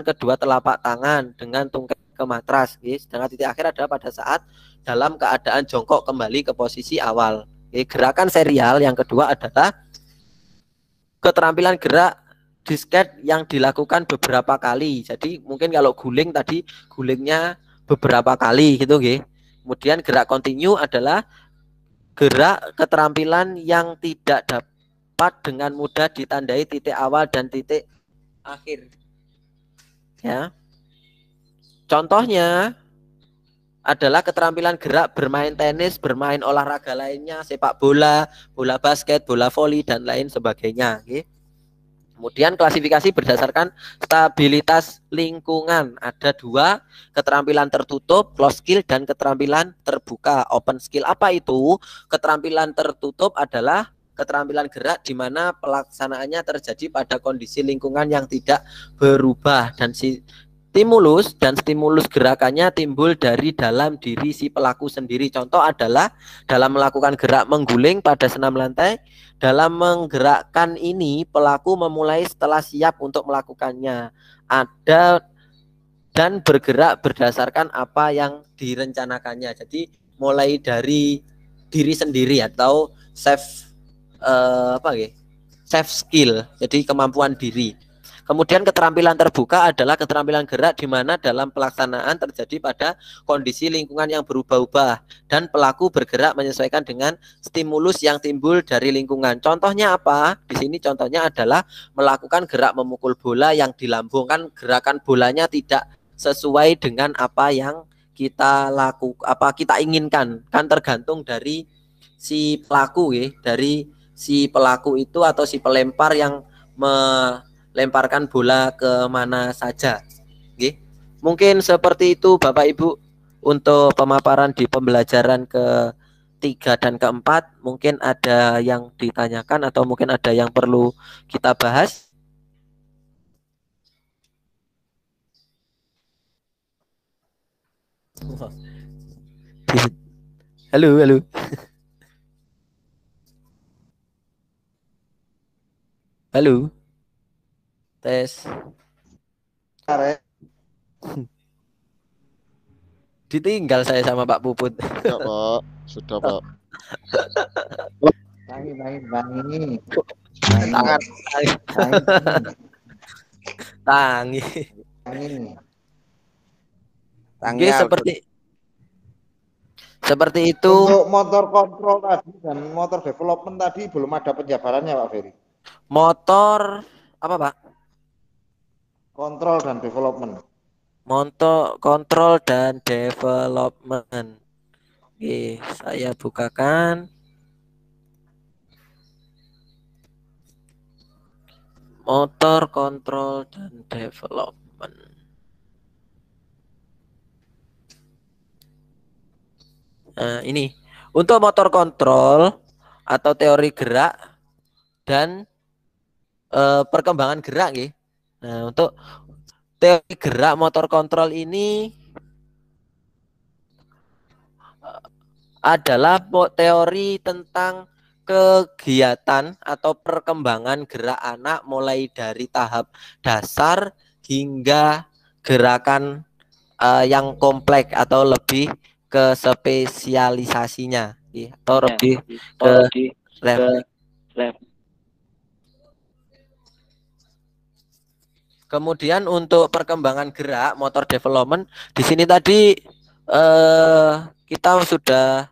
kedua telapak tangan dengan tungkai ke matras. Sedangkan titik akhir adalah pada saat dalam keadaan jongkok kembali ke posisi awal. Gerakan serial yang kedua adalah keterampilan gerak disket yang dilakukan beberapa kali. Jadi mungkin kalau guling tadi gulingnya beberapa kali gitu. Kemudian gerak continue adalah gerak keterampilan yang tidak dapat dengan mudah ditandai titik awal dan titik akhir. Ya. Contohnya adalah keterampilan gerak bermain tenis, bermain olahraga lainnya, sepak bola, bola basket, bola voli dan lain sebagainya. Kemudian klasifikasi berdasarkan stabilitas lingkungan. Ada 2, keterampilan tertutup, closed skill, dan keterampilan terbuka, open skill. Apa itu? Keterampilan tertutup adalah keterampilan gerak di mana pelaksanaannya terjadi pada kondisi lingkungan yang tidak berubah dan stimulus gerakannya timbul dari dalam diri si pelaku sendiri. Contoh adalah dalam melakukan gerak mengguling pada senam lantai. Dalam menggerakkan ini pelaku memulai setelah siap untuk melakukannya. Dan bergerak berdasarkan apa yang direncanakannya. Jadi mulai dari diri sendiri atau self skill. Jadi kemampuan diri. Kemudian keterampilan terbuka adalah keterampilan gerak di mana dalam pelaksanaan terjadi pada kondisi lingkungan yang berubah-ubah dan pelaku bergerak menyesuaikan dengan stimulus yang timbul dari lingkungan. Contohnya apa? Di sini contohnya adalah melakukan gerak memukul bola yang dilambungkan, gerakan bolanya tidak sesuai dengan apa yang kita inginkan. Kan tergantung dari si pelaku dari si pelaku itu atau si pelempar yang lemparkan bola ke mana saja. Mungkin seperti itu Bapak Ibu untuk pemaparan di pembelajaran ke 3 dan keempat mungkin ada yang ditanyakan atau mungkin ada yang perlu kita bahas. Halo, halo. Halo. Tes. Ditinggal saya sama Pak Puput. Ya, Pak. Sudah, Pak. Tangi. Tangi. Oke, seperti itu. Untuk motor kontrol tadi dan motor development tadi belum ada penjabarannya, Pak Ferry. Motor apa, Pak? Kontrol dan development. Motor kontrol dan development. Oke, saya bukakan. Motor kontrol dan development. Nah, ini untuk motor kontrol atau teori gerak dan perkembangan gerak, gitu. Nah, untuk teori gerak motor kontrol ini adalah teori tentang kegiatan atau perkembangan gerak anak mulai dari tahap dasar hingga gerakan yang kompleks atau lebih ke spesialisasinya atau lebih ke refleks. Kemudian untuk perkembangan gerak motor development di sini tadi kita sudah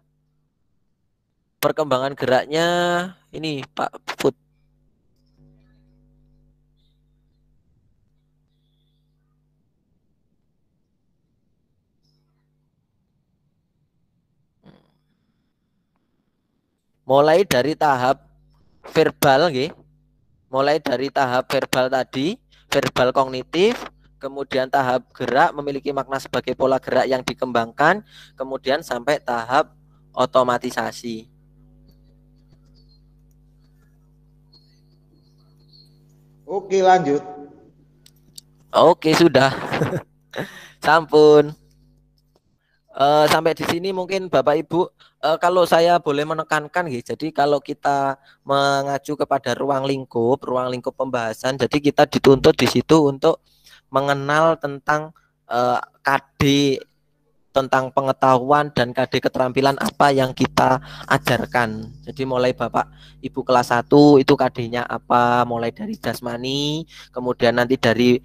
perkembangan geraknya ini Pak Put. Mulai dari tahap verbal, mulai dari tahap verbal tadi, verbal kognitif, kemudian tahap gerak memiliki makna sebagai pola gerak yang dikembangkan, kemudian sampai tahap otomatisasi. Oke, lanjut. Oke, sudah. Sampun. Sampai di sini mungkin Bapak Ibu, kalau saya boleh menekankan, jadi kalau kita mengacu kepada ruang lingkup pembahasan, jadi kita dituntut di situ untuk mengenal tentang KD, tentang pengetahuan dan KD keterampilan apa yang kita ajarkan. Jadi mulai Bapak Ibu kelas 1 itu KD-nya apa, mulai dari jasmani, kemudian nanti dari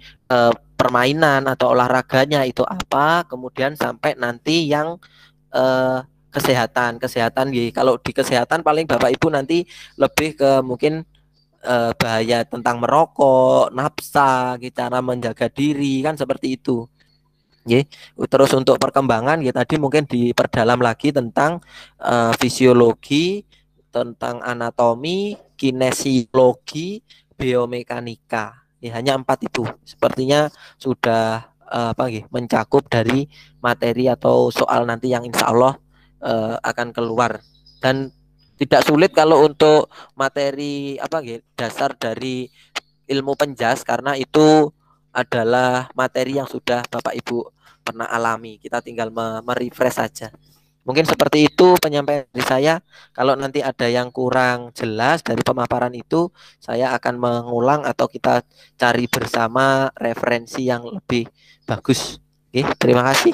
permainan atau olahraganya itu apa, kemudian sampai nanti yang kesehatan. Kalau di kesehatan paling Bapak Ibu nanti lebih ke mungkin bahaya tentang merokok, nafsa, cara menjaga diri, kan seperti itu. Terus untuk perkembangan tadi mungkin diperdalam lagi tentang fisiologi, tentang anatomi, kinesiologi, biomekanika. Hanya 4 itu. Sepertinya sudah mencakup dari materi atau soal nanti yang insya Allah akan keluar. Dan tidak sulit kalau untuk materi dasar dari ilmu penjas, karena itu adalah materi yang sudah Bapak Ibu pernah alami. Kita tinggal merefresh saja. Mungkin seperti itu penyampaian dari saya. Kalau nanti ada yang kurang jelas dari pemaparan itu, saya akan mengulang atau kita cari bersama referensi yang lebih bagus. Oke, terima kasih.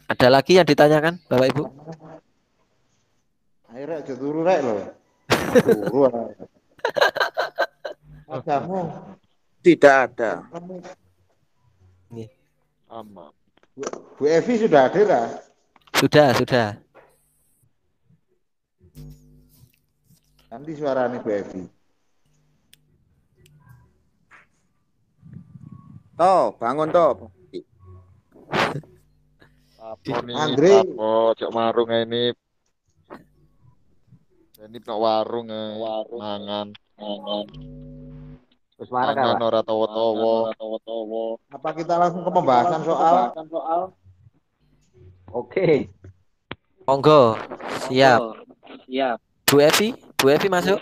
Ada lagi yang ditanyakan, Bapak Ibu? Akhirnya jatuh rek loh. Kamu tidak ada. Aman. Bu Evi sudah hadir lah. Sudah. Nanti suaranya Bu Evi. Toh, bangun toh. Andre, cok marung ini nak warung mangan. Mangan ora towo-towo. apa kita langsung ke pembahasan soal Oke. Monggo. Siap. Bu Evi, masuk.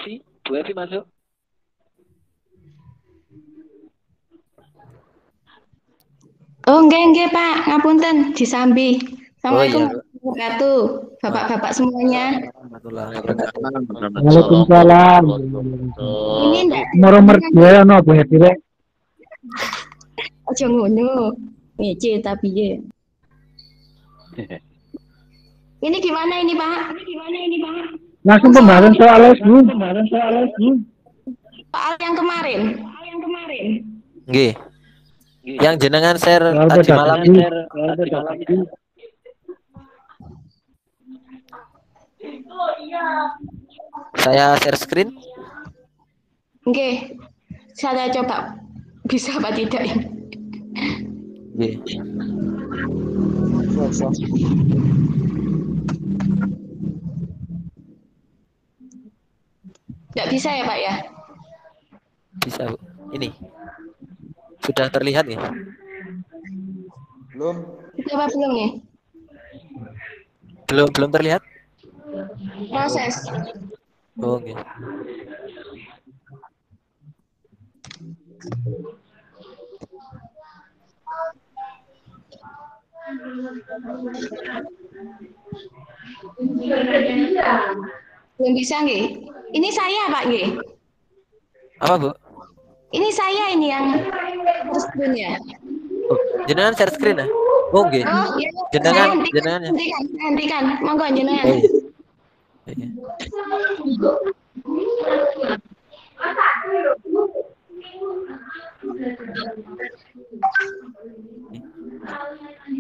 Oh, enggak, Pak. Ngapunten, disambi. Oh iya, Assalamualaikum warahmatullahi wabarakatuh. Bapak-bapak semuanya. warahmatullahi wabarakatuh. Waalaikumsalam. Ini enggak Moro mergo ono Bu Hedi rek. aja ngono. Ngece tapi ya. Ini gimana ini, Pak? Langsung pembahasan soal les, Bu. Soal yang kemarin. Nggih. Yang jenengan share Soal tadi malam pedagagi. saya share screen. Oke. Saya coba bisa apa tidak ini. Nggih. Enggak bisa ya, Pak ya? Bisa, Bu. Ini. Sudah terlihat ya? Belum. Bisa apa belum nih? Belum terlihat? Proses. Oh, nggih. Belum bisa nggih? Ini saya, Pak nggih. Apa, Bu? Ini saya ini yang terus screen ya. Oh, jenengan share screen ya? Oh, nggih. Oh, iya. Jenengan Saya ya. hentikan. Monggo jenengan. Oh, iya. Iya.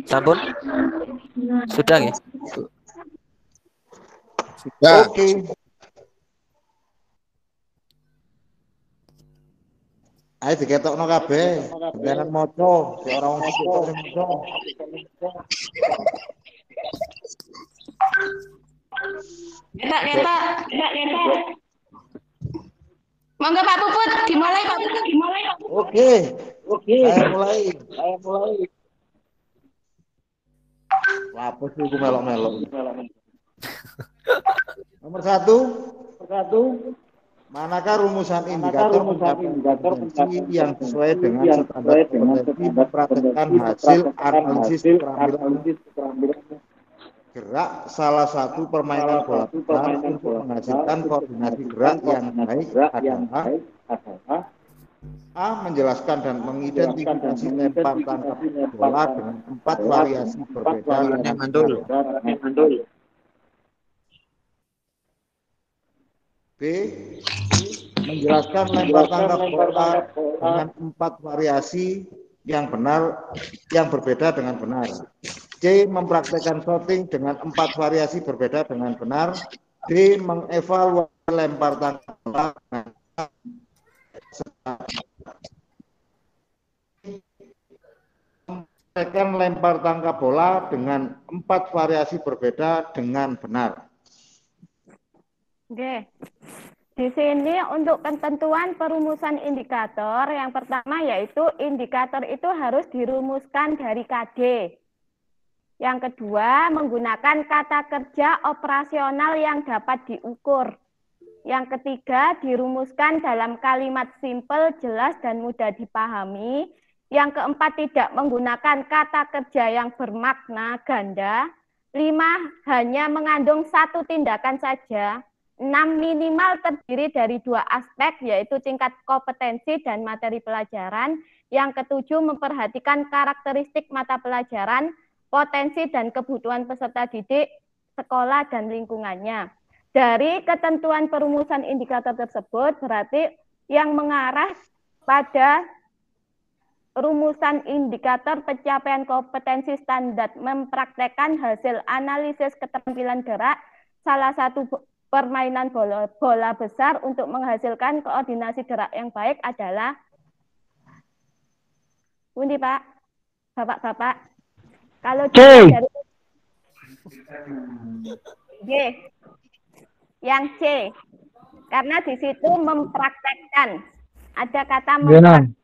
Sampun? Sudah nggih? Ya, Oke. Ayo diketokno kabeh. Jangan moco, si orang wong ketok sing moco. Ketak. Monggo Pak Puput, dimulai Pak Puput. Oke. Saya mulai. Lapus iku melok-melok. Nomor satu. Manakah rumusan indikator kompetensi yang sesuai dengan standar kompetensi mempraktekkan hasil analisis keterampilan gerak salah satu permainan bola besar untuk menghasilkan koordinasi gerak yang baik adalah A. Menjelaskan dan mengidentifikasi lempar tangkap bola dengan 4 variasi berbeda dengan B. Menjelaskan lempar tangkap bola dengan 4 variasi yang berbeda dengan benar. C. Mempraktekkan shooting dengan 4 variasi berbeda dengan benar. D. Mengevaluasi lempar tangkap bola dengan mempraktekkan lempar tangkap bola dengan 4 variasi berbeda dengan benar. Oke. Di sini untuk ketentuan perumusan indikator, yang pertama yaitu indikator itu harus dirumuskan dari KD. Yang kedua, menggunakan kata kerja operasional yang dapat diukur. Yang ketiga, dirumuskan dalam kalimat simpel, jelas, dan mudah dipahami. Yang keempat, tidak menggunakan kata kerja yang bermakna ganda. 5, hanya mengandung satu tindakan saja. 6, minimal terdiri dari 2 aspek, yaitu tingkat kompetensi dan materi pelajaran. Yang ketujuh, memperhatikan karakteristik mata pelajaran, potensi dan kebutuhan peserta didik, sekolah, dan lingkungannya. Dari ketentuan perumusan indikator tersebut, berarti yang mengarah pada rumusan indikator pencapaian kompetensi standar mempraktekkan hasil analisis keterampilan gerak, salah satu permainan bola besar untuk menghasilkan koordinasi gerak yang baik adalah Bundi Pak, Bapak-bapak. Kalau dari G, yang C, karena di situ mempraktekkan, ada kata mempraktekkan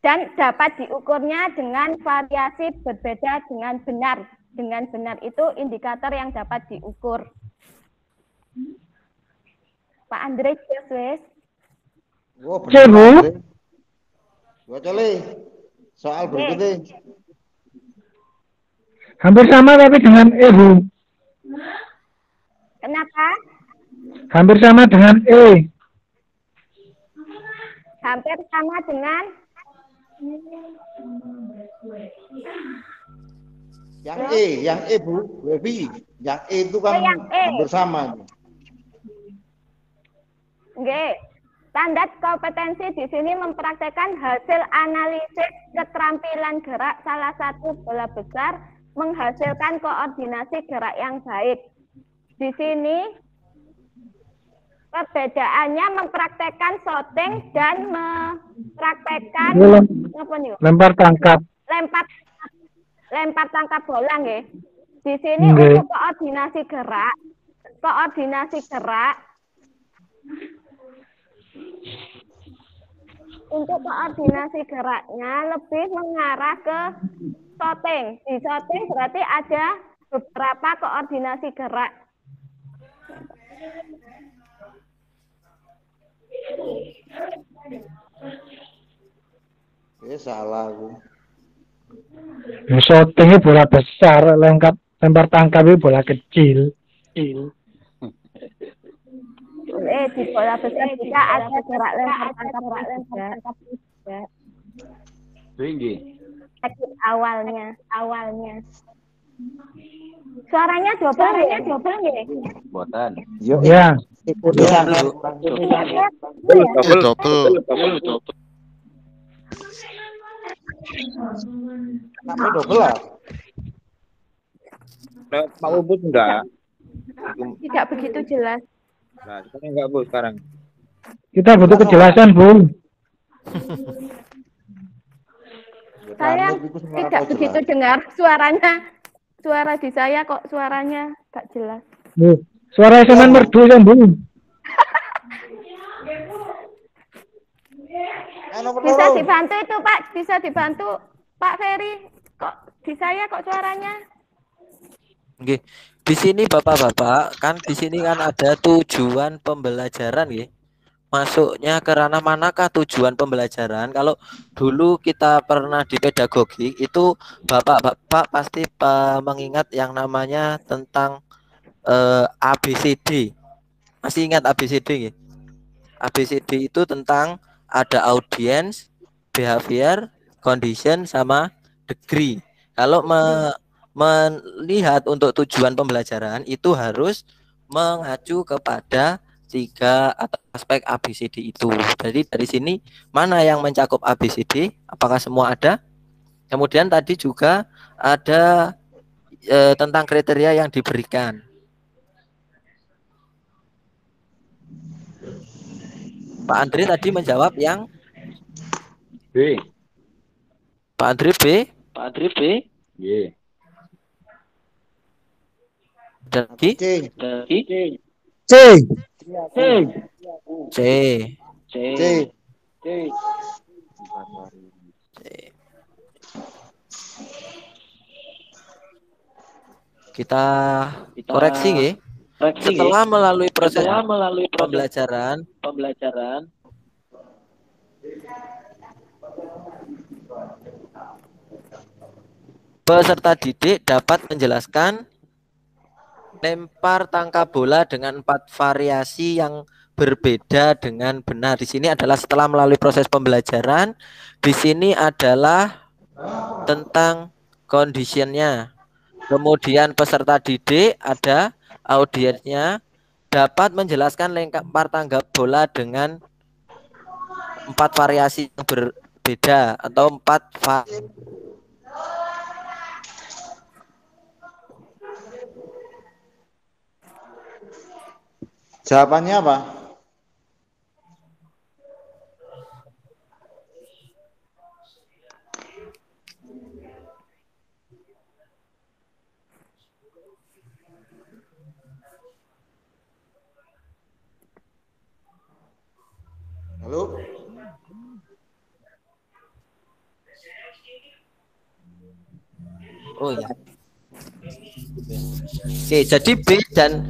dan dapat diukurnya dengan variasi berbeda dengan benar. dengan benar itu indikator yang dapat diukur. Pak Andre, wes. Oh, Cek, benar, Bu. Pak Andre. Baca Le. Soal berikutnya. Hampir sama tapi dengan E, Bu. Kenapa? Hampir sama dengan E. Hampir sama dengan Yang E Bu, Wevi. Yang E itu kan yang E. hampir sama. Oke. Standar kompetensi di sini mempraktekkan hasil analisis keterampilan gerak salah satu bola besar menghasilkan koordinasi gerak yang baik. Di sini perbedaannya mempraktekkan shooting dan mempraktekkan Lempar tangkap. lempar tangkap bola nggih. Di sini Nggih. untuk koordinasi gerak untuk koordinasi geraknya lebih mengarah ke shooting. Di shooting berarti ada beberapa koordinasi gerak. Salah aku. Shootingnya bola besar, lempar tangkap itu bola kecil. Di bola besar juga ada gerak lempar tangkap juga. Tinggi. Awalnya. Suaranya double nggih. Buatan. Ya. Double. Kenapa double lah? Pak Ubud enggak? Tidak begitu jelas. Nah, sekarang enggak Bu sekarang. Kita butuh kejelasan, Bu. Saya tidak begitu dengar suaranya. Suara di saya kok suaranya gak jelas. Bu, suara SMA merdu kan, Bu. Bisa dibantu itu Pak, bisa dibantu Pak Ferry. Kok di saya kok suaranya? Oke. Di sini Bapak-bapak, kan di sini kan ada tujuan pembelajaran nggih. Masuknya ke ranah manakah tujuan pembelajaran? Kalau dulu kita pernah di pedagogi itu Bapak-bapak pasti mengingat yang namanya tentang ABCD. Masih ingat ABCD nggih? ABCD itu tentang ada audience, behavior, condition, sama degree. Kalau melihat untuk tujuan pembelajaran itu harus mengacu kepada 3 aspek ABCD itu. Jadi dari sini mana yang mencakup ABCD? Apakah semua ada? Kemudian tadi juga ada tentang kriteria yang diberikan. Pak Andre tadi menjawab yang B. Pak Andre B. Y. Lagi C. Kita koreksi nggih. Setelah melalui proses pembelajaran peserta didik dapat menjelaskan lempar tangkap bola dengan 4 variasi yang berbeda dengan benar. Di sini adalah setelah melalui proses pembelajaran. Di sini adalah tentang conditionnya. Kemudian peserta didik ada audiensnya dapat menjelaskan lempar tangkap bola dengan 4 variasi yang berbeda atau 4 Jawabannya apa? Halo? Oh ya. Oke, jadi B dan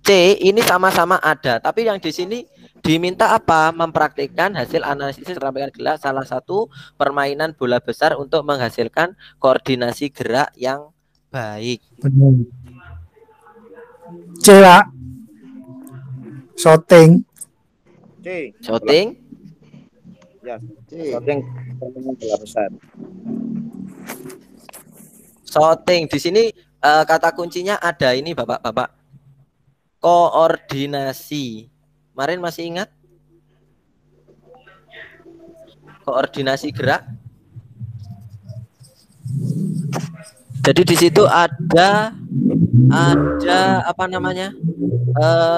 C ini sama-sama ada, tapi yang di sini diminta apa? Mempraktikkan hasil analisis keterampilan gerak salah satu permainan bola besar untuk menghasilkan koordinasi gerak yang baik. Benar. C, Pak. Shooting. C. Shooting. Ya, C. shooting permainan bola besar. Shooting di sini kata kuncinya ada ini Bapak-bapak. Koordinasi. Kemarin masih ingat? Koordinasi gerak. Jadi di situ ada apa namanya?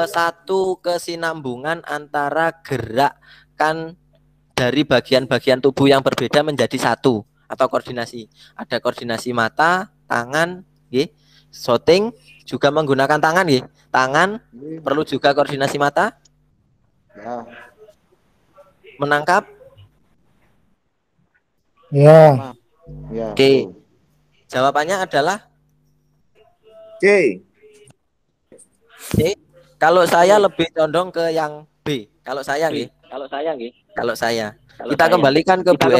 Satu kesinambungan antara gerakan dari bagian-bagian tubuh yang berbeda menjadi satu atau koordinasi. Ada koordinasi mata, tangan, shooting juga menggunakan tangan, tangan perlu juga koordinasi mata. Ya. Menangkap. Ya. Ya. Oke. Jawabannya adalah C. C. Kalau saya lebih condong ke yang B. Kalau saya, Kalau saya. Kita kembalikan ke Bu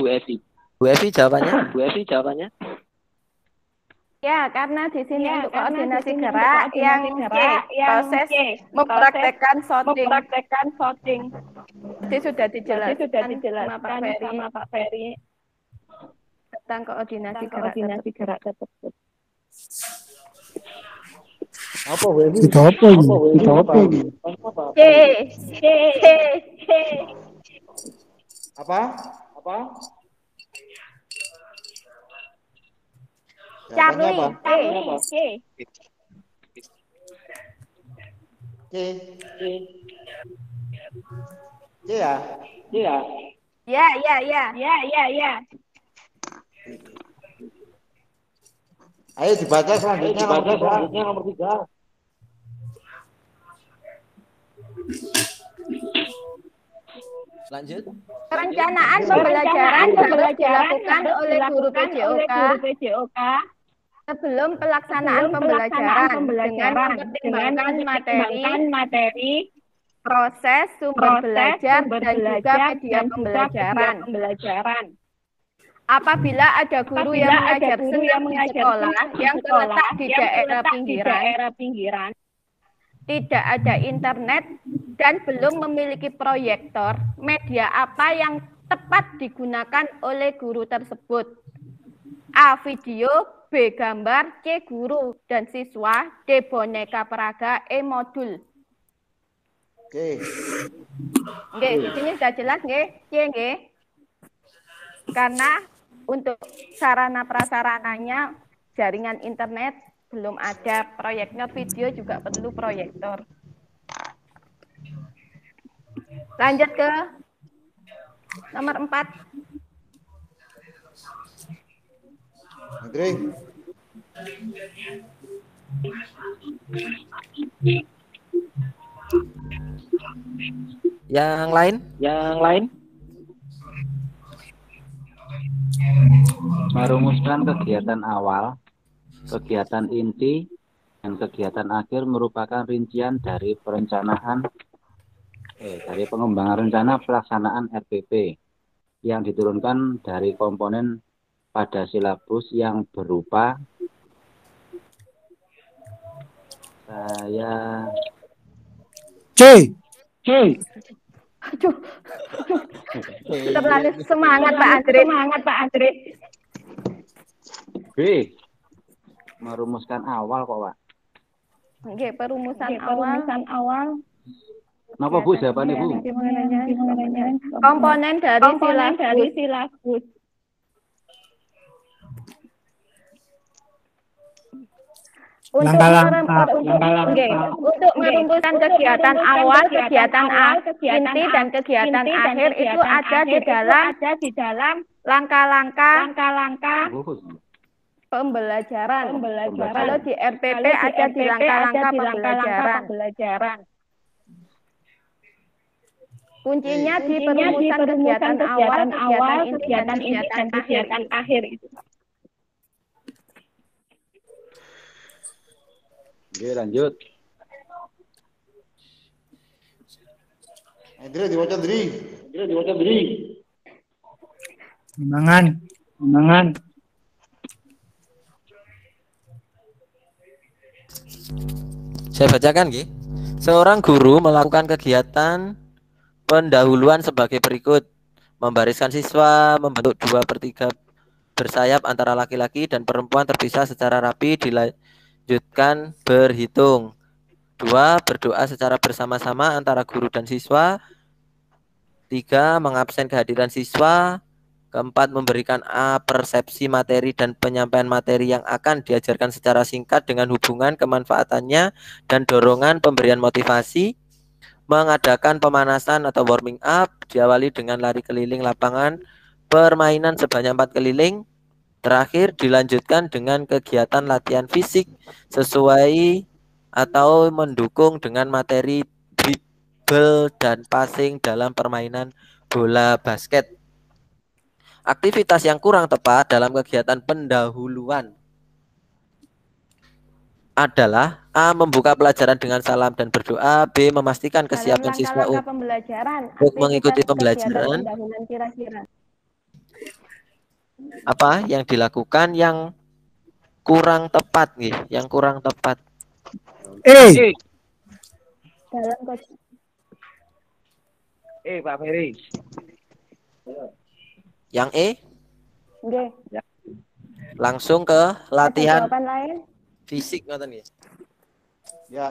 Evi. Bu Evi jawabannya. Ya, karena di sini untuk koordinasi gerak yang proses mempraktekkan shooting. Jadi sudah dijelaskan sama Pak Ferry tentang koordinasi gerak tersebut. Apa Wewi? Itu apa ini? C. Apa? Charlie. C. C ya? Ya. Ayo dibaca selanjutnya nomor 3. Lanjut. Perencanaan pembelajaran harus dilakukan oleh guru PJOK sebelum pelaksanaan pembelajaran dengan mempertimbangkan materi, proses, sumber belajar, dan juga media pembelajaran. Apabila ada guru yang mengajar senam di sekolah yang terletak di daerah pinggiran, tidak ada internet, dan belum memiliki proyektor, media apa yang tepat digunakan oleh guru tersebut? A. Video, B. Gambar, C. Guru dan siswa, D. Boneka peraga, E. Modul. Oke. Oke, di sini sudah jelas nggih, C nggih. Karena untuk sarana prasarananya jaringan internet belum ada, proyektor video juga perlu proyektor. Lanjut ke nomor 4. Andre. Yang lain? Merumuskan kegiatan awal, kegiatan inti, dan kegiatan akhir merupakan rincian dari dari pengembangan rencana pelaksanaan RPP yang diturunkan dari komponen pada silabus yang berupa C. Aduh. Terlalu semangat Pak Andre. B. Merumuskan awal kok, Pak. Oke, perumusan awal. Kenapa Bu jawabannya Bu? Komponen dari silabus. Untuk merumuskan kegiatan awal, kegiatan inti, dan kegiatan akhir itu ada di dalam langkah-langkah pembelajaran. Kalau di RPP ada di langkah-langkah pembelajaran. Kuncinya di perumusan kegiatan awal, kegiatan inti, dan kegiatan akhir itu. Oke, lanjut. Dri, diwaca Dri. Mangan. Saya bacakan nggih. Seorang guru melakukan kegiatan pendahuluan sebagai berikut. Membariskan siswa membentuk 2/3 bersayap antara laki-laki dan perempuan terpisah secara rapi, dilanjutkan berhitung. 2. Berdoa secara bersama-sama antara guru dan siswa. 3. Mengabsen kehadiran siswa. 4. Memberikan persepsi materi dan penyampaian materi yang akan diajarkan secara singkat dengan hubungan kemanfaatannya dan dorongan pemberian motivasi. Mengadakan pemanasan atau warming up, diawali dengan lari keliling lapangan, permainan sebanyak 4 keliling. Terakhir dilanjutkan dengan kegiatan latihan fisik sesuai atau mendukung dengan materi dribble dan passing dalam permainan bola basket. Aktivitas yang kurang tepat dalam kegiatan pendahuluan adalah A. Membuka pelajaran dengan salam dan berdoa. B. Memastikan kesiapan siswa langkah-langkah pembelajaran, untuk mengikuti aktivitas pembelajaran. kegiatan pendahuluan kira-kira. Apa yang dilakukan yang kurang tepat nih? Yang kurang tepat. Dalam Pak Ferry. Yang E. Nggih. Langsung ke latihan Jawaban lain? fisik ngoten nggih. Ya,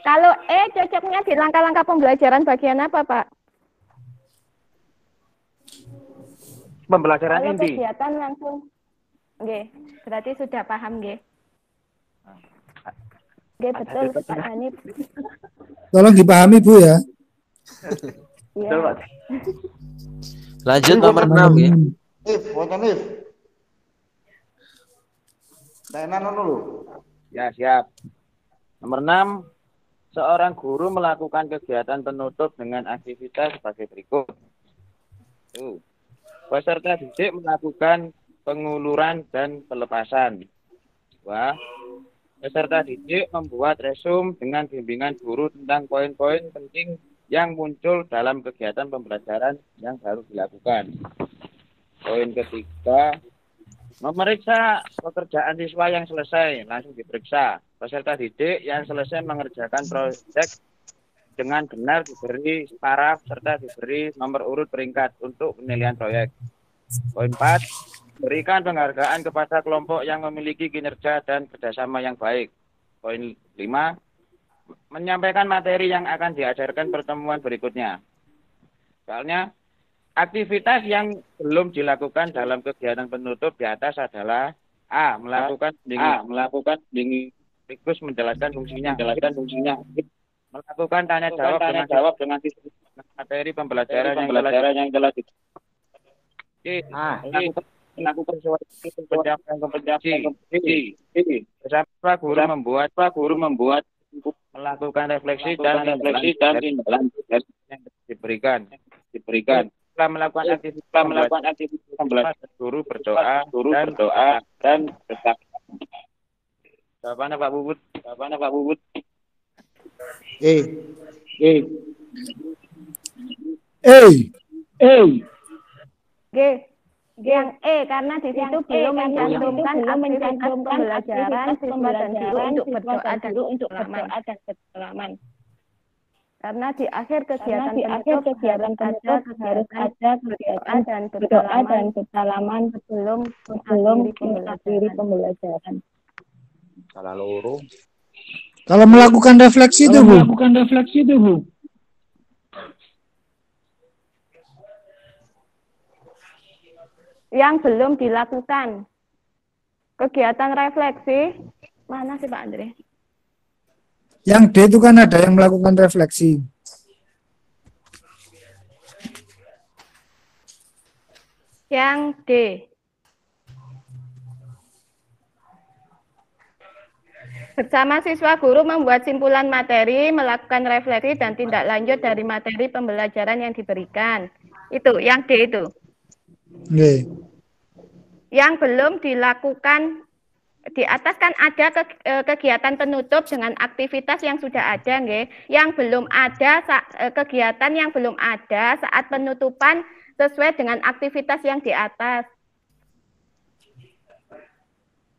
Kalau E cocoknya di langkah-langkah pembelajaran bagian apa, Pak? Pembelajaran Kalau inti. kegiatan langsung. Nggih, berarti sudah paham nggih. Nggih, betul Pak Hanif. Tolong dipahami Bu ya. Iya. Lanjut nomor 6 nggih. Wacan If. Tenan dulu. Ya, siap. Nomor 6. Seorang guru melakukan kegiatan penutup dengan aktivitas sebagai berikut. Peserta didik melakukan penguluran dan pelepasan. 2. Peserta didik membuat resume dengan bimbingan guru tentang poin-poin penting yang muncul dalam kegiatan pembelajaran yang baru dilakukan. Poin ketiga, memeriksa pekerjaan siswa yang selesai, langsung diperiksa. Peserta didik yang selesai mengerjakan proyek dengan benar diberi paraf serta diberi nomor urut peringkat untuk penilaian proyek. Poin 4, berikan penghargaan kepada kelompok yang memiliki kinerja dan kerjasama yang baik. Poin 5, menyampaikan materi yang akan diajarkan pertemuan berikutnya. Soalnya, aktivitas yang belum dilakukan dalam kegiatan penutup di atas adalah A. Melakukan sekaligus menjelaskan fungsinya. Melakukan tanya jawab dengan materi pembelajaran yang telah melakukan kompetensi. Bersama guru membuat melakukan refleksi dan tindakan yang diberikan. Setelah melakukan aktivitas pembelajaran, guru berdoa dan bertakbir. Jawabannya Pak Bubut. Yang E karena di situ belum mencantumkan aktivitas pembelajaran siswa dan guru untuk berdoa dan bersalaman. Karena di akhir kegiatan penutup harus ada berdoa dan bersalaman sebelum mengakhiri pembelajaran. Salah loro. Kalau melakukan refleksi itu Bu. Yang belum dilakukan. Kegiatan refleksi, mana sih Pak Andre? Yang D itu kan ada yang melakukan refleksi. Yang D. Bersama siswa guru membuat simpulan materi, melakukan refleksi dan tindak lanjut dari materi pembelajaran yang diberikan. Itu, yang D itu. Nggih. Yang belum dilakukan di atas kan ada kegiatan penutup dengan aktivitas yang sudah ada, nggih. Yang belum ada kegiatan yang belum ada saat penutupan sesuai dengan aktivitas yang di atas.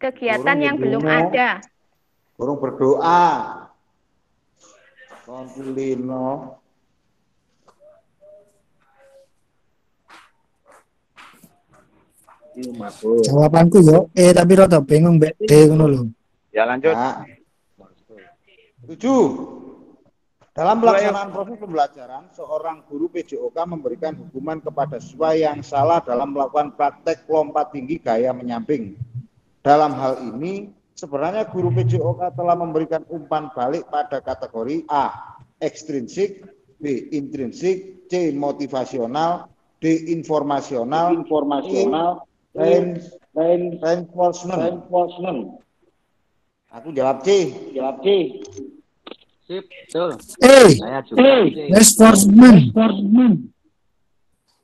Kegiatan yang belum ada. Burung berdoa. Kontulino. Jawabanku yo tapi rada bingung mbek D ngono lho. Ya lanjut. Nah. 7. Dalam pelaksanaan proses pembelajaran, seorang guru PJOK memberikan hukuman kepada siswa yang salah dalam melakukan praktek lompat tinggi gaya menyamping. Dalam hal ini, sebenarnya guru PJOK telah memberikan umpan balik pada kategori A. Ekstrinsik, B. Intrinsik, C. Motivasional, D. Informasional, reinforcement. Aku jawab C. Sip, betul. Reinforcement.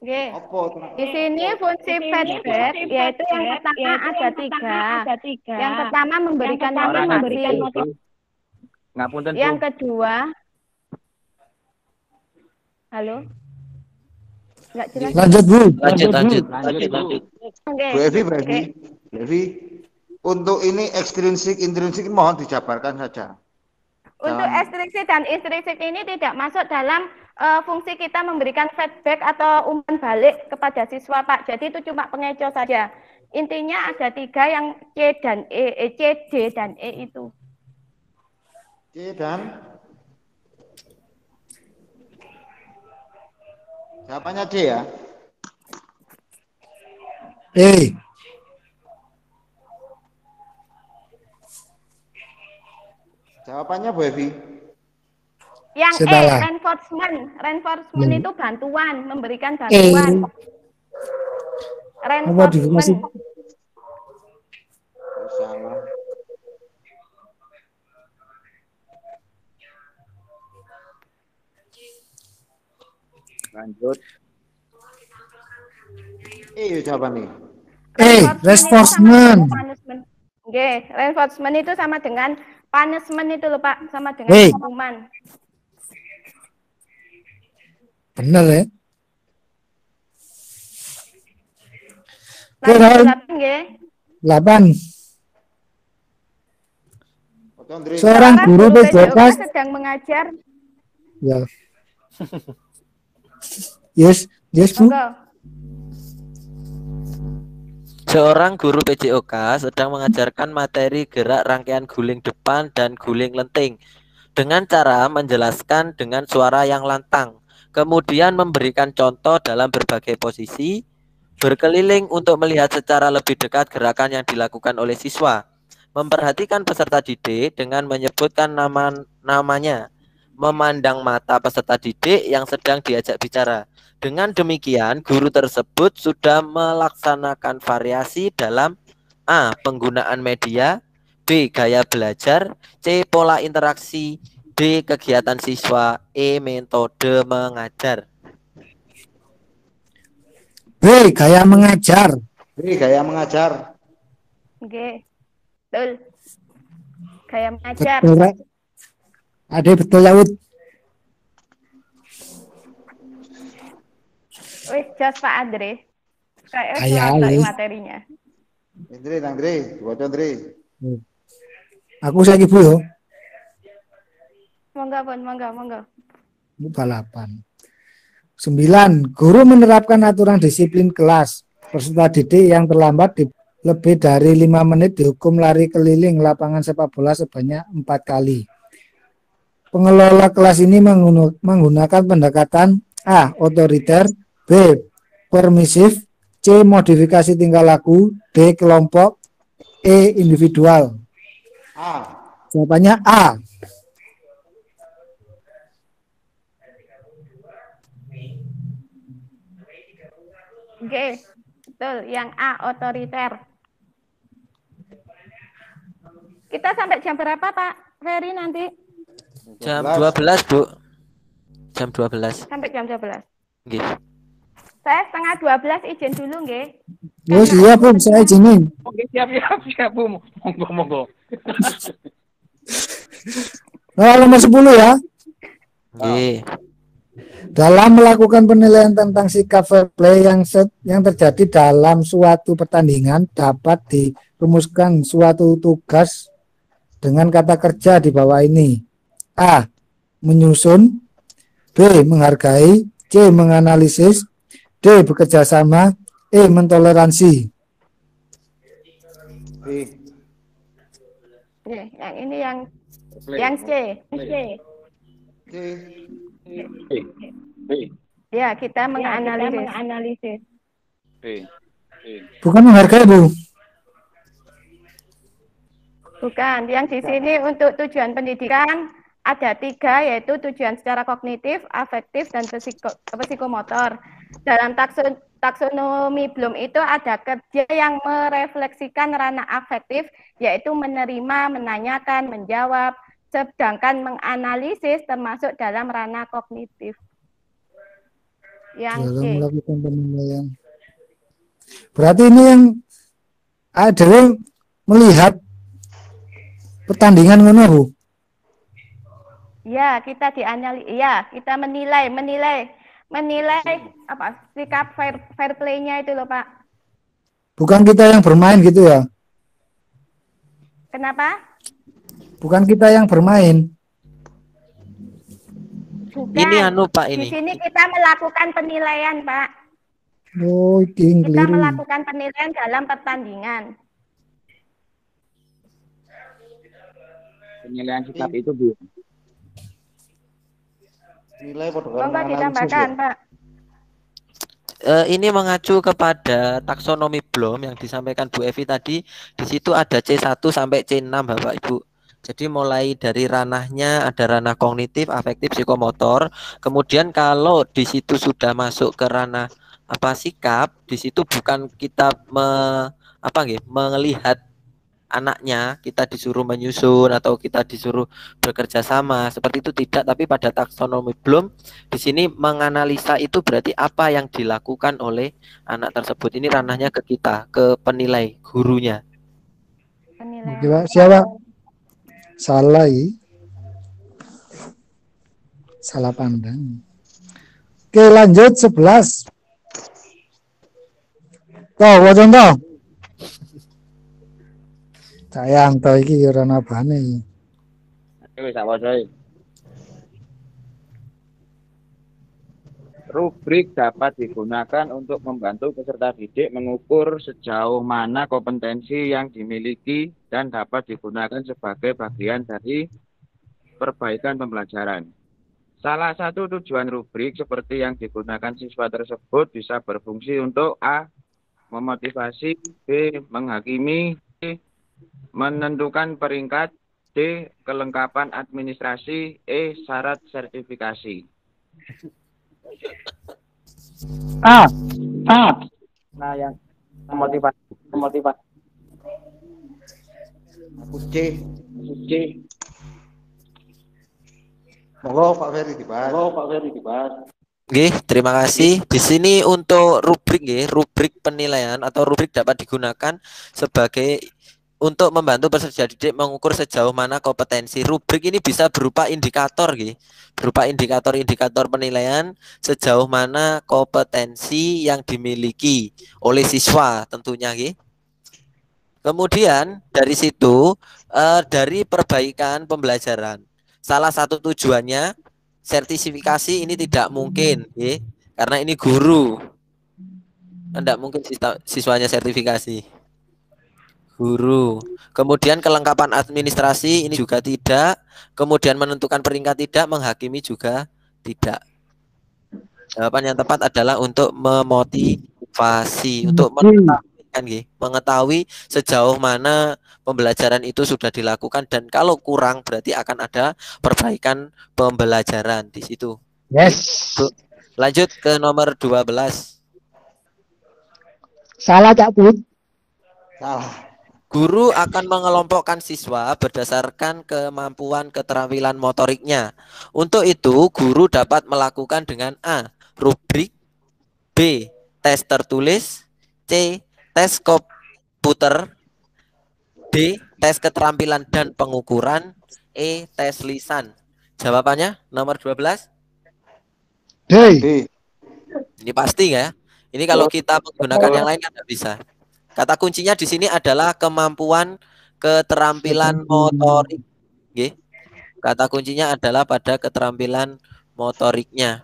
Oke. Di sini fungsi feedback yaitu yang pertama ada tiga. Yang pertama memberikan motivasi. Ngapunten, Bu. Yang kedua, halo. Enggak jelas. Lanjut Bu. Lanjut. Oke. Bu Evi, untuk ini ekstrinsik, intrinsik mohon dijabarkan saja. Untuk ekstrinsik dan intrinsik ini tidak masuk dalam fungsi kita memberikan feedback atau umpan balik kepada siswa, Pak. Jadi itu cuma pengecoh saja. Intinya ada tiga yang C dan E, C, D, dan E itu. C dan jawabannya C ya. E. Jawabannya Bu Evi. Yang Salah. E, reinforcement itu bantuan, memberikan bantuan. Reinforcement. Salah. Lanjut. Jawabannya. Reinforcement. Oke, reinforcement itu sama dengan punishment itu loh Pak, sama dengan hukuman. Bener ya? Lanjut 8. Seorang guru PJOK sedang mengajar. Ya. Yes, Bu. Seorang guru PJOK sedang mengajarkan materi gerak rangkaian guling depan dan guling lenting dengan cara menjelaskan dengan suara yang lantang, kemudian memberikan contoh dalam berbagai posisi, berkeliling untuk melihat secara lebih dekat gerakan yang dilakukan oleh siswa, memperhatikan peserta didik dengan menyebutkan namanya, memandang mata peserta didik yang sedang diajak bicara. Dengan demikian, guru tersebut sudah melaksanakan variasi dalam A. Penggunaan media, B. Gaya belajar, C. Pola interaksi, D. Kegiatan siswa, E. Metode mengajar. B. Gaya mengajar. Oke, betul. Gaya mengajar. Ada betul ya, Ud. Wih, just Pak Andre. Kayak materinya. Andre, baca Andre. Aku saiki Bu yo. Monggo. Balapan. 9. Guru menerapkan aturan disiplin kelas. Peserta didik yang terlambat lebih dari 5 menit dihukum lari keliling lapangan sepak bola sebanyak 4 kali. Pengelola kelas ini menggunakan pendekatan A. Otoriter, B. Permisif, C. Modifikasi tingkah laku, D. Kelompok, E. Individual. A. Jawabannya A. Oke, betul. Yang A, otoriter. Kita sampai jam berapa Pak Ferry nanti? Jam 12, Bu. Jam 12. Sampai jam 12. Nggih. Saya setengah 12 izin dulu nggih. Oh iya Bu, saya izinin. Oke, siap Bu. Monggo. Nomor 10 ya. Nggih. Dalam melakukan penilaian tentang sikap fair play yang terjadi dalam suatu pertandingan dapat dirumuskan suatu tugas dengan kata kerja di bawah ini. A. Menyusun. B. Menghargai. C. Menganalisis. D. Bekerja sama. E. Mentoleransi. Yang ini yang C. Ya, kita menganalisis. Bukan menghargai, Bu. Bukan, yang di sini untuk tujuan pendidikan ada 3, yaitu tujuan secara kognitif, afektif, dan psikomotor. Dalam taksonomi Bloom itu ada kerja yang merefleksikan ranah afektif, yaitu menerima, menanyakan, menjawab, sedangkan menganalisis termasuk dalam ranah kognitif. Yang Dalam C. melakukan penilaian. Berarti ini yang adalah melihat pertandingan mana, Bu? Ya, kita kita menilai apa sikap fair play-nya itu loh, Pak. Bukan kita yang bermain gitu ya? Kenapa? Bukan kita yang bermain. Bukan. Ini Pak ini. Di sini kita melakukan penilaian, Pak. Oh, kita melakukan penilaian dalam pertandingan. Penilaian sikap itu, Bu. Nilai Monggo ditambahkan, Pak. Ini mengacu kepada taksonomi Bloom yang disampaikan Bu Evi tadi. Di situ ada C1 sampai C6, Bapak Ibu. Jadi mulai dari ranahnya ada ranah kognitif, afektif, psikomotor. Kemudian kalau di situ sudah masuk ke ranah sikap, di situ bukan kita melihat anaknya, kita disuruh menyusun atau kita disuruh bekerja sama, seperti itu tidak. Tapi pada taksonomi Bloom di sini menganalisa itu berarti apa yang dilakukan oleh anak tersebut. Ini ranahnya ke kita, ke penilai, gurunya. Penilaian. Siapa? Salah pandang. Oke, lanjut 11. Contoh. Sayang to iki ora nabane. Wis tak waca. Rubrik dapat digunakan untuk membantu peserta didik mengukur sejauh mana kompetensi yang dimiliki dan dapat digunakan sebagai bagian dari perbaikan pembelajaran. Salah satu tujuan rubrik seperti yang digunakan siswa tersebut bisa berfungsi untuk A. Memotivasi, B. Menghakimi, C. Menentukan peringkat, D. Kelengkapan administrasi, E. Syarat sertifikasi. Nah, yang memotivasi. C. Monggo Pak Ferry dibahas. Nggih, terima kasih. Di sini untuk rubrik rubrik penilaian atau rubrik dapat digunakan sebagai untuk membantu peserta didik mengukur sejauh mana kompetensi. Rubrik ini bisa berupa indikator berupa indikator penilaian sejauh mana kompetensi yang dimiliki oleh siswa tentunya Kemudian dari situ dari perbaikan pembelajaran. Salah satu tujuannya sertifikasi ini tidak mungkin karena ini guru. Tidak mungkin siswanya sertifikasi. Guru. Kemudian kelengkapan administrasi ini juga tidak. Kemudian menentukan peringkat tidak, menghakimi juga tidak. Jawaban yang tepat adalah untuk memotivasi, untuk mengetahui sejauh mana pembelajaran itu sudah dilakukan dan kalau kurang berarti akan ada perbaikan pembelajaran di situ. Yes. Lanjut ke nomor 12. Salah Cak Put. Salah. Guru akan mengelompokkan siswa berdasarkan kemampuan keterampilan motoriknya. Untuk itu, guru dapat melakukan dengan A. Rubrik, B. Tes tertulis, C. tes komputer, D. tes keterampilan dan pengukuran, E. tes lisan. Jawabannya nomor 12. D. Ini pasti ya. Ini kalau kita menggunakan yang lain kan nggak bisa. Kata kuncinya di sini adalah kemampuan keterampilan motorik. Oke. Kata kuncinya adalah pada keterampilan motoriknya.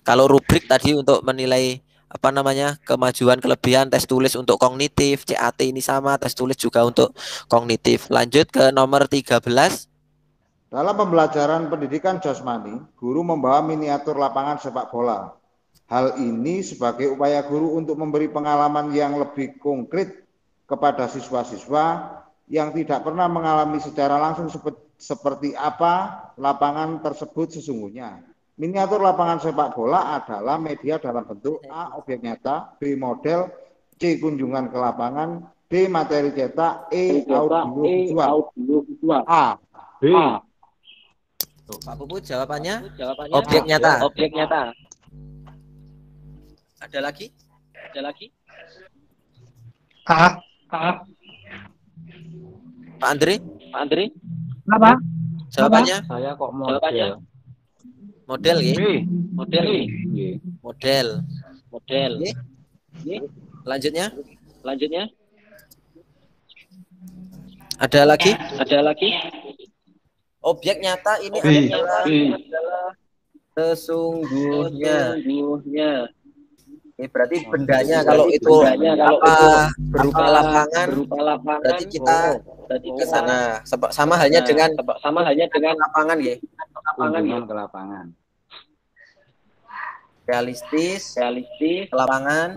Kalau rubrik tadi untuk menilai apa namanya kemajuan kelebihan, tes tulis untuk kognitif, CAT ini sama, tes tulis juga untuk kognitif. Lanjut ke nomor 13. Dalam pembelajaran pendidikan jasmani, guru membawa miniatur lapangan sepak bola. Hal ini sebagai upaya guru untuk memberi pengalaman yang lebih konkret kepada siswa-siswa yang tidak pernah mengalami secara langsung seperti apa lapangan tersebut sesungguhnya. Miniatur lapangan sepak bola adalah media dalam bentuk A. objek nyata, B. model, C. kunjungan ke lapangan, D. materi cetak, E. audio visual. A. B. Pak Puput jawabannya objek nyata. Objek nyata. Ada lagi? A. Pak Andre? Apa? Jawabannya? Saya kok model. Model ya? Model. Model. Lanjutnya? Ada lagi? Objek nyata ini adalah sesungguhnya. Ini berarti bendanya kalau itu berupa lapangan, berarti kita ke sana. Sama halnya dengan lapangan ya. Kunjungan ke lapangan. Realistis, lapangan.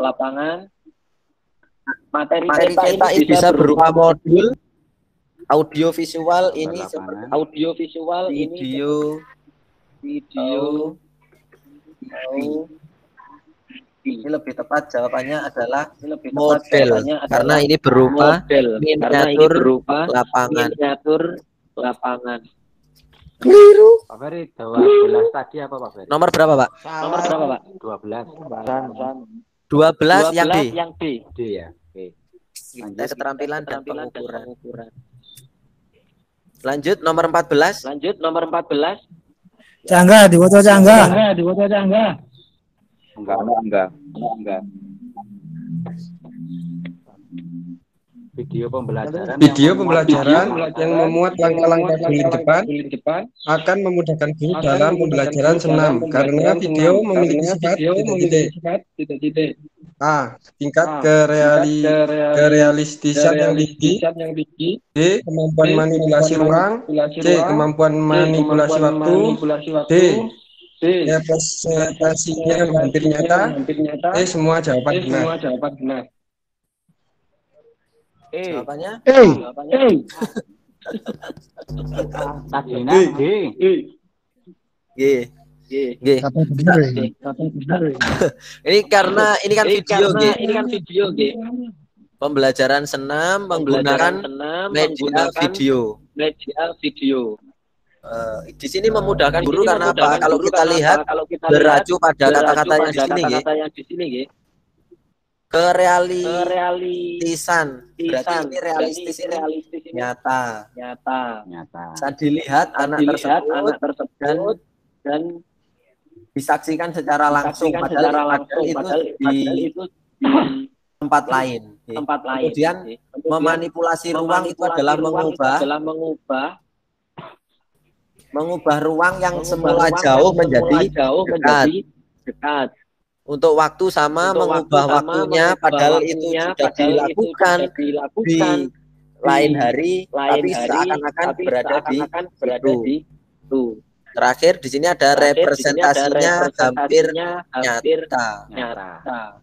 Materi Cetak ini bisa berupa modul, audio visual ini seperti video. Ini lebih tepat jawabannya adalah model karena ini berupa miniatur lapangan. Keliru. Pak Ferry, 12 tadi apa Pak Ferry? Nomor berapa, Pak? 12. 12 yang D. D ya. Oke. Tes keterampilan dan pengukuran. Lanjut nomor 14. Cangga, diwaca cangga. Enggak. Video pembelajaran yang memuat langkah-langkah guling depan akan memudahkan guru dalam pembelajaran senam karena video memiliki sifat titik-titik. A. Tingkat kerealistisan yang tinggi. B. Kemampuan manipulasi ruang. C. Kemampuan manipulasi waktu. D. Representasinya hampir nyata. E. Semua jawaban benar. Jawabannya? G. Ini karena ini kan video, G. Pembelajaran senam menggunakan media video. Di sini memudahkan guru karena apa? Kalau kita lihat beracu pada kata-kata yang di sini, G. Kerealistisan. Berarti ini realistis ini nyata. Bisa dilihat anak tersebut dan disaksikan secara langsung padahal itu di tempat lain. Kemudian memanipulasi ruang itu adalah mengubah ruang yang semula jauh menjadi dekat. Untuk waktu sama mengubah waktunya padahal itu sudah dilakukan di lain hari tapi seakan-akan berada di itu. Terakhir di sini ada representasinya hampir nyata.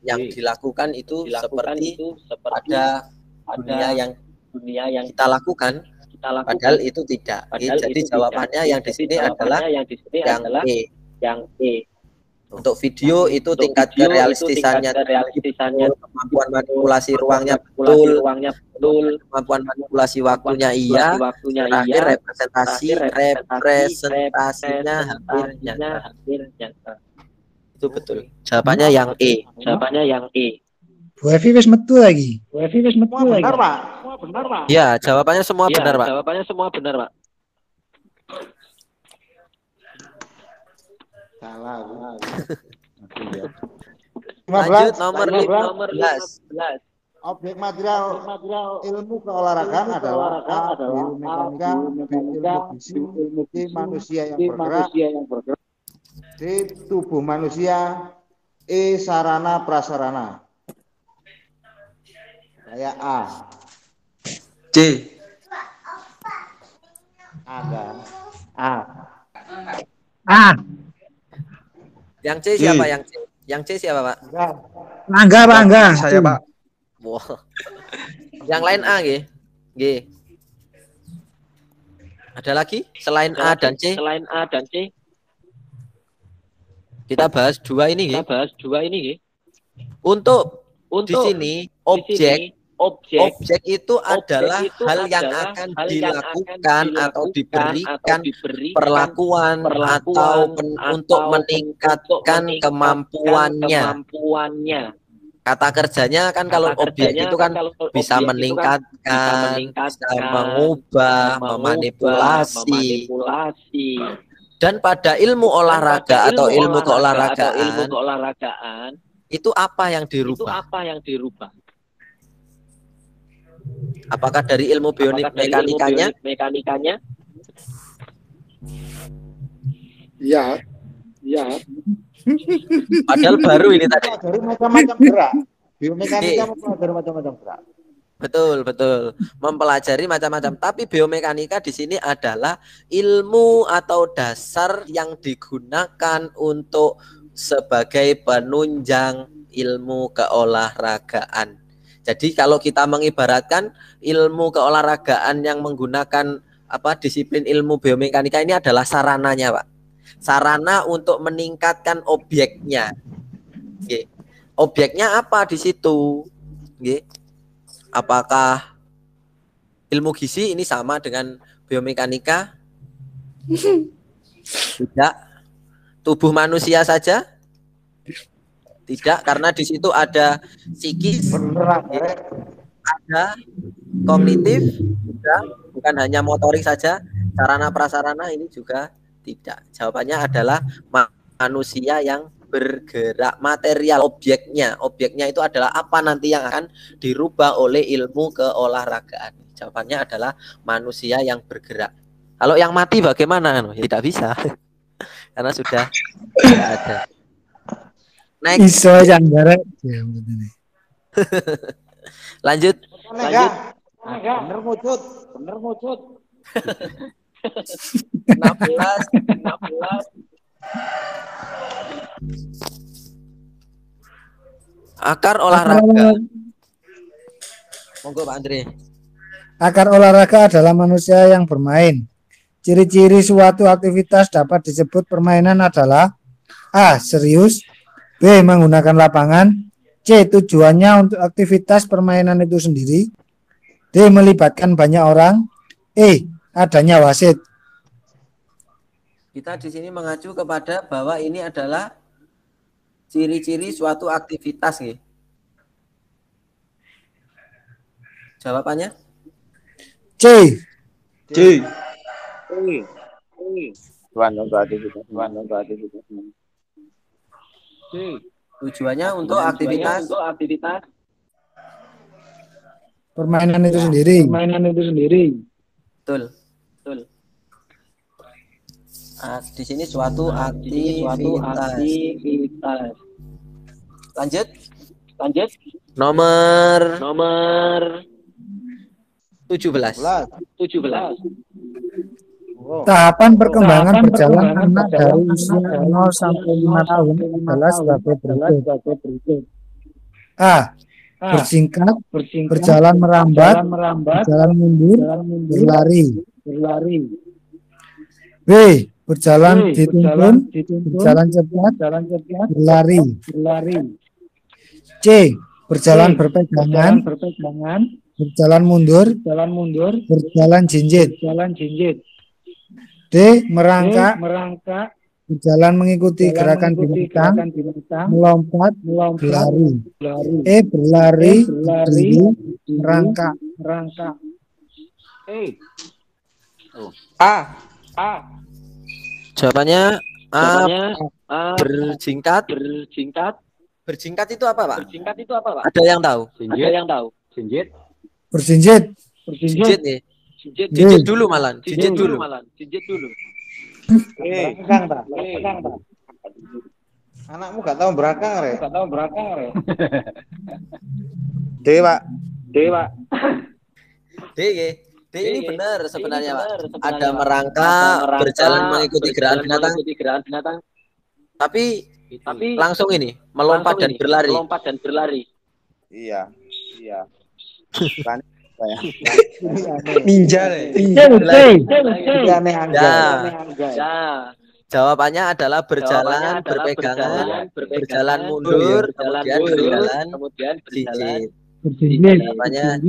Yang dilakukan itu seperti pada dunia yang kita lakukan padahal itu tidak. Jadi jawabannya yang di sini adalah yang E. Untuk video itu tingkat kerealistisannya, kemampuan manipulasi ruangnya betul, kemampuan manipulasi waktunya iya, terakhir representasinya hampir nyata. Itu betul. Jawabannya yang E. Bu Evi wis metu lagi. Semua benar, Pak. Ya, jawabannya semua benar, Pak. Jawabannya semua benar, Pak. Salah. Lanjut 15. nomor 15. Objek material ilmu keolahragaan adalah A. Biomekanika, B. Ilmu gizi, C. Manusia yang bergerak, D. Tubuh manusia, E. Sarana prasarana. Saya A. C. Ada. A. Yang C siapa yang C? Yang C siapa, Pak? Angga. Saya, Pak. Wow. Yang lain A, G. Ada lagi selain A dan C? Kita bahas dua ini, G. Untuk di sini objek itu adalah hal yang akan dilakukan atau diberikan perlakuan atau untuk meningkatkan kemampuannya. Kata kerjanya kan kalau objek itu kan bisa meningkatkan, bisa mengubah, memanipulasi. Dan pada ilmu olahraga atau ilmu keolahragaan itu apa yang dirubah? Apakah dari ilmu biomekanikanya? Iya. Padahal baru ini tadi. Dari macam-macam gerak. Biomekanika mempelajari macam-macam gerak. Betul. Mempelajari macam-macam. Tapi biomekanika di sini adalah ilmu atau dasar yang digunakan untuk sebagai penunjang ilmu keolahragaan. Jadi kalau kita mengibaratkan ilmu keolahragaan yang menggunakan disiplin ilmu biomekanika ini adalah sarananya, Pak. Sarana untuk meningkatkan objeknya. Oke. Objeknya apa di situ? Oke. Apakah ilmu gizi ini sama dengan biomekanika? Tidak. Tubuh manusia saja? Tidak, karena di situ ada psikis, ada kognitif, bukan hanya motorik saja, sarana prasarana ini juga tidak. Jawabannya adalah manusia yang bergerak, material objeknya. Objeknya itu adalah apa nanti yang akan dirubah oleh ilmu keolahragaan. Jawabannya adalah manusia yang bergerak. Kalau yang mati bagaimana? Tidak bisa. Karena sudah tidak ada. Next. Iso janggare. Lanjut. Bener mujud. 16. Akar olahraga. Monggo Pak Andre. Akar olahraga adalah manusia yang bermain. Ciri-ciri suatu aktivitas dapat disebut permainan adalah A. Serius, B. Menggunakan lapangan, C. Tujuannya untuk aktivitas permainan itu sendiri, D. Melibatkan banyak orang, E. Adanya wasit. Kita di sini mengacu kepada bahwa ini adalah ciri-ciri suatu aktivitas, ya. Jawabannya? C. Tujuannya untuk aktivitas permainan itu sendiri. Betul. Di sini suatu aktivitas. Lanjut. Nomor 17. Tahapan perkembangan berjalan anak dari usia 0 sampai 5 tahun adalah sebagai berikut. A. Bersingkat, berjalan merambat, berjalan mundur, berlari. B. Berjalan dituntun, berjalan cepat, berlari. C. Berjalan berpegangan, berjalan mundur, berjalan jinjit. D. Merangkak, berjalan mengikuti gerakan binatang, melompat, berlari. E. Berlari, berdiri, merangkak. A. Jawabannya A. Berjingkat. Berjingkat itu apa, Pak? Ada yang tahu? Berjinjit. Jinjit nih. Jinjit dulu malan. Jinjit dulu. Berangkang, Pak. Anakmu gak tahu berangkang, Re. D, Pak. D, ya. D ini benar sebenarnya, Pak. Ada merangkak, berjalan mengikuti gerakan binatang. Tapi langsung ini melompat dan berlari. Iya. Ninja. Jawabannya adalah berjalan, berpegangan, berjalan mundur, kemudian berjalan jinjit. Jawabannya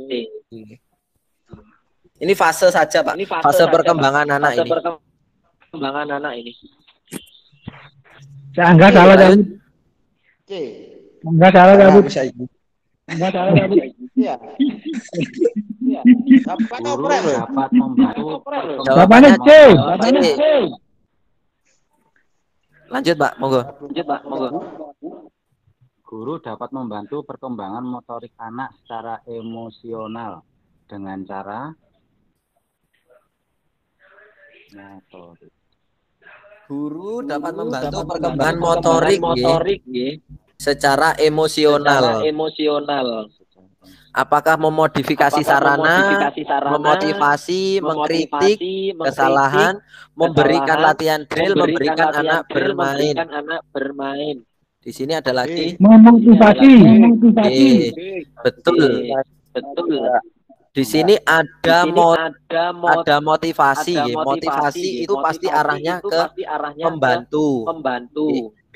C. Ini fase saja, Pak. Fase perkembangan anak ini. Saya enggak salah, David. C. Enggak salah, David. Iya. Jawabannya C. Lanjut, Pak. Monggo. Guru dapat membantu perkembangan motorik anak secara emosional dengan cara Guru dapat membantu perkembangan motorik secara emosional. Apakah memodifikasi sarana, memotivasi, mengkritik kesalahan, memberikan latihan drill, memberikan anak bermain. Di sini ada lagi Memotivasi. Betul. Di sini ada motivasi. Motivasi itu pasti arahnya ke membantu.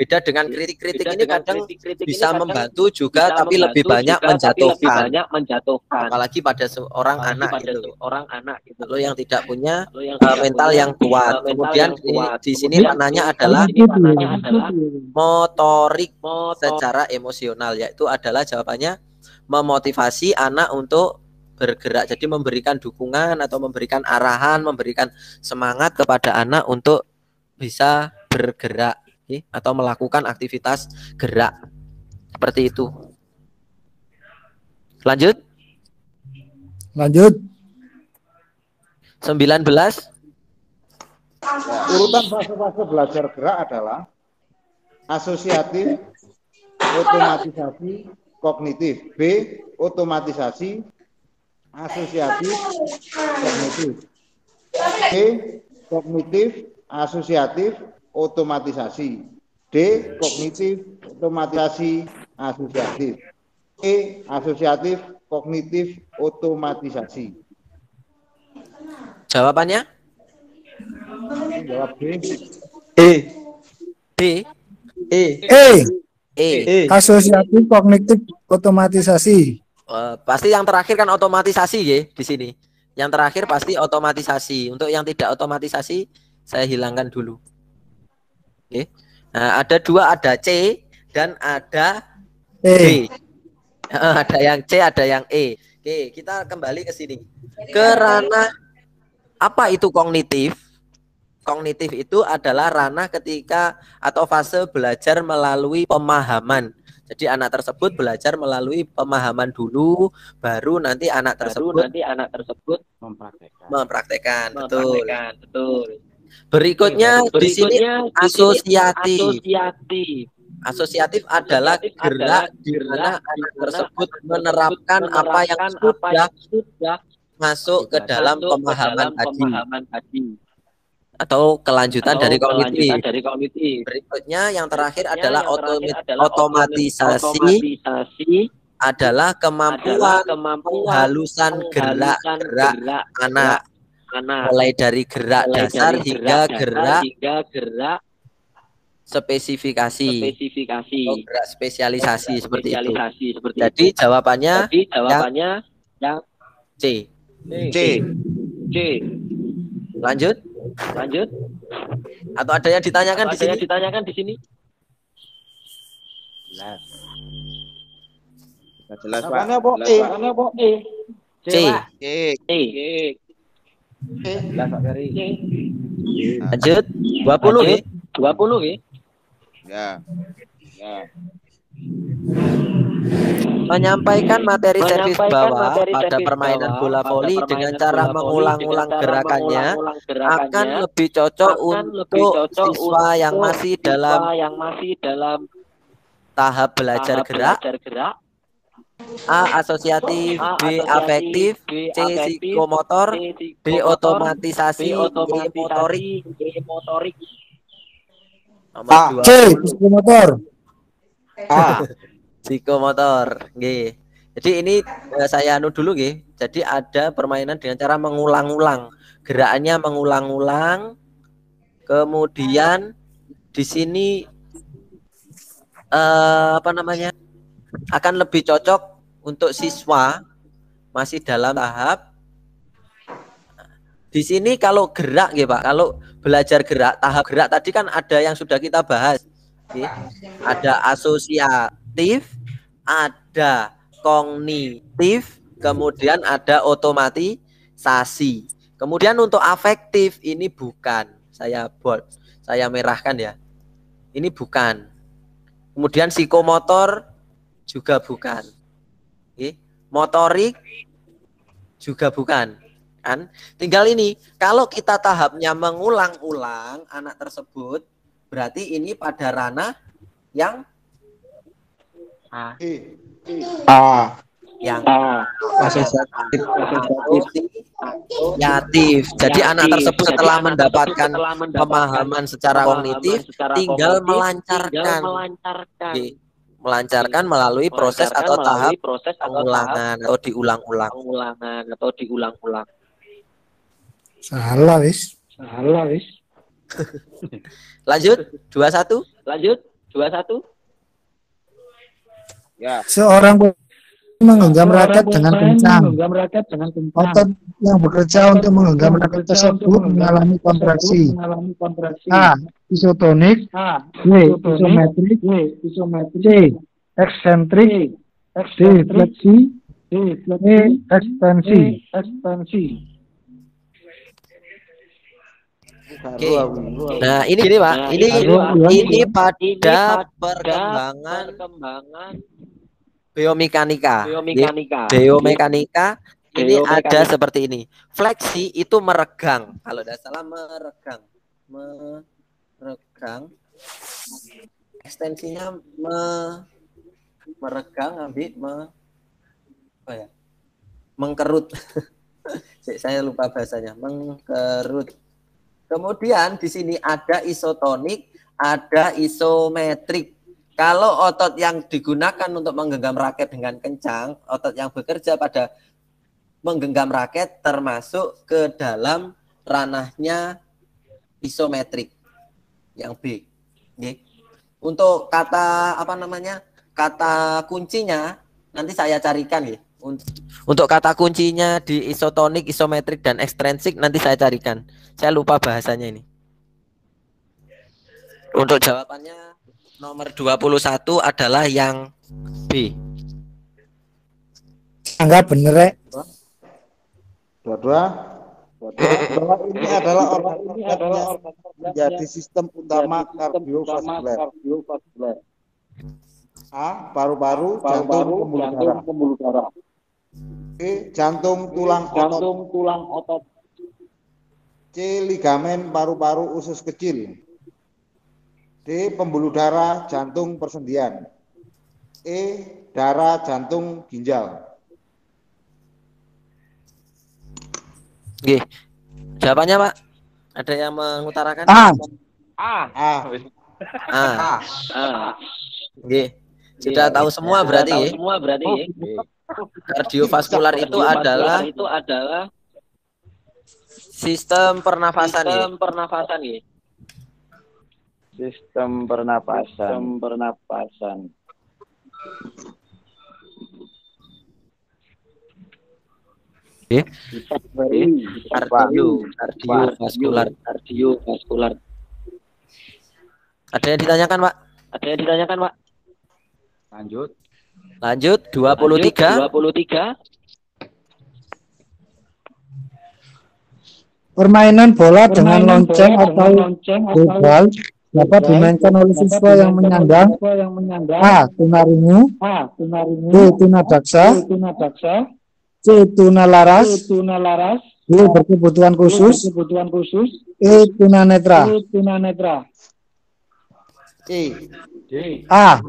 Beda dengan kritik-kritik ini kadang bisa membantu juga, tapi lebih banyak menjatuhkan. Apalagi pada seorang anak itu. Lo yang tidak punya mental yang kuat. Kemudian di sini ranahnya adalah motorik secara emosional, yaitu adalah jawabannya memotivasi anak untuk bergerak. Jadi memberikan dukungan atau memberikan arahan, memberikan semangat kepada anak untuk bisa bergerak atau melakukan aktivitas gerak. Seperti itu. Lanjut. 19. Urutan fase-fase belajar gerak adalah asosiatif, otomatisasi, kognitif. B. Otomatisasi, asosiatif, kognitif. C. Kognitif, asosiatif, otomatisasi. D. Kognitif, otomatisasi, asosiatif. E. Asosiatif, kognitif, otomatisasi. Jawabannya? Jawab B. Asosiatif, kognitif, otomatisasi. Pasti yang terakhir kan otomatisasi ya di sini. Yang terakhir pasti otomatisasi. Untuk yang tidak otomatisasi saya hilangkan dulu. Oke. Nah, ada dua, ada C dan ada D. Ada yang C, ada yang E. Oke, kita kembali ke sini. Ke ranah apa itu kognitif? Kognitif itu adalah ranah ketika atau fase belajar melalui pemahaman. Jadi anak tersebut belajar melalui pemahaman dulu, baru nanti anak tersebut mempraktekkan. Betul. Berikutnya di sini asosiatif. Asosiatif adalah gerak di mana anak tersebut menerapkan apa yang sudah masuk ke dalam pemahaman tadi. Atau kelanjutan dari kognitif. Berikutnya yang terakhir adalah otomatisasi adalah kemampuan penghalusan gerak-gerak anak. Mulai dari gerak dasar hingga gerak spesifikasi. Gerak spesialisasi seperti itu. Jadi jawabannya yang C. Lanjut. Atau ada yang ditanyakan di sini? di sini? Jelas, Pak. Jawabannya apa? E. C. Jelas, Pak Ferry. Lanjut. 20 nggih. 20 nggih. Ya. Menyampaikan materi servis bawah pada permainan bola voli dengan cara mengulang-ulang gerakannya akan lebih cocok untuk siswa yang masih dalam tahap belajar gerak. A. Asosiatif, B. Afektif, C. Psikomotor, D. Otomatisasi, E. Motorik. Nomor 2. C. Psikomotor. A. Psikomotor, nggih. Jadi ini saya anu dulu nggih. Jadi ada permainan dengan cara mengulang-ulang. Gerakannya mengulang-ulang. Kemudian di sini akan lebih cocok untuk siswa masih dalam tahap. Di sini kalau gerak nggih Pak, kalau belajar gerak, tahap gerak tadi kan ada yang sudah kita bahas. Nggih. Ada asosiatif, ada kognitif, kemudian ada otomatisasi. Kemudian untuk afektif ini bukan, saya bold, saya merahkan ya. Ini bukan. Kemudian psikomotor juga bukan. Oke. Motorik juga bukan. Kan? Tinggal ini, kalau kita tahapnya mengulang-ulang anak tersebut, berarti ini pada ranah yang yang asosiatif. Jadi anak tersebut setelah mendapatkan pemahaman secara kognitif, tinggal melancarkan melalui proses atau tahap pengulangan atau diulang-ulang. Salah wis. Lanjut 21. Ya. Seorang menggenggam raket dengan kencang. Otot yang bekerja untuk menggenggam raket tersebut mengalami kontraksi. A. Isotonik. B. Isometrik. C. Eksentrik. D. Fleksi. E. Ekstensi. Oke. Nah, ini gini Pak. Ini pada perkembangan biomekanika. Biomekanika ini ada seperti ini. Fleksi itu meregang. Kalau tidak salah meregang. Ekstensinya meregang, mengkerut. Saya lupa bahasanya. Mengkerut. Kemudian di sini ada isotonik, ada isometrik. Kalau otot yang digunakan untuk menggenggam raket dengan kencang, otot yang bekerja pada menggenggam raket termasuk ke dalam ranahnya isometrik yang B. Untuk kata kata kuncinya nanti saya carikan ya. Untuk kata kuncinya di isotonik, isometrik dan ekstrinsik nanti saya carikan. Saya lupa bahasanya ini. Untuk jawabannya nomor 21 adalah yang B. Enggak bener ya. Dua-dua. Bahwa ini adalah organ menjadi sistem utama kardiovaskuler. A. Paru-paru, jantung, pembuluh darah. B. Jantung, tulang otot. C. Ligamen, paru-paru, usus kecil. D. Pembuluh darah, jantung, persendian. E. Darah, jantung, ginjal. Oke. Jawabannya Pak. Ada yang mengutarakan? A. Oke. Sudah tahu semua berarti ya. Kardiovaskular itu adalah sistem pernafasan ya. Sistem pernapasan. Kardiovaskular. Ada yang ditanyakan, Pak? Ada yang ditanyakan, Pak? Lanjut. Lanjut 23. Permainan bola dengan lonceng atau bebal dapat dimainkan oleh siswa yang menyandang A. Tunarungu, B. Tunadaksa, C. Tunalaras, D. Berkebutuhan khusus, E. Tunanetra. A.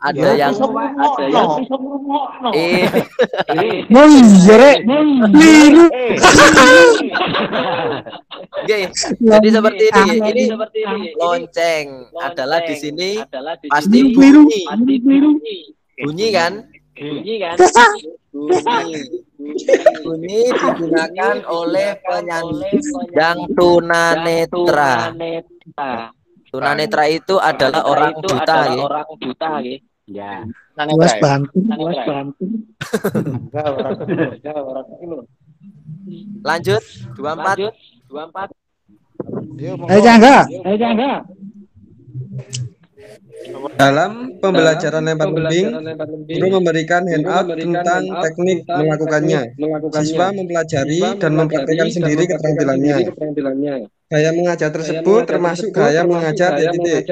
Ada yang Liru. Jadi seperti ini. Ini lonceng adalah di sini pasti bunyi. Bunyi kan? Bunyi digunakan oleh penyandang tunanetra. Tunanetra itu adalah orang buta, ya. Luas Banten. Lanjut 24. Jangga. Dalam pembelajaran lempar lembing, guru memberikan handout tentang teknik melakukannya. Siswa mempelajari dan mempraktikkan sendiri keterampilannya. Gaya mengajar tersebut termasuk gaya mengajar titik.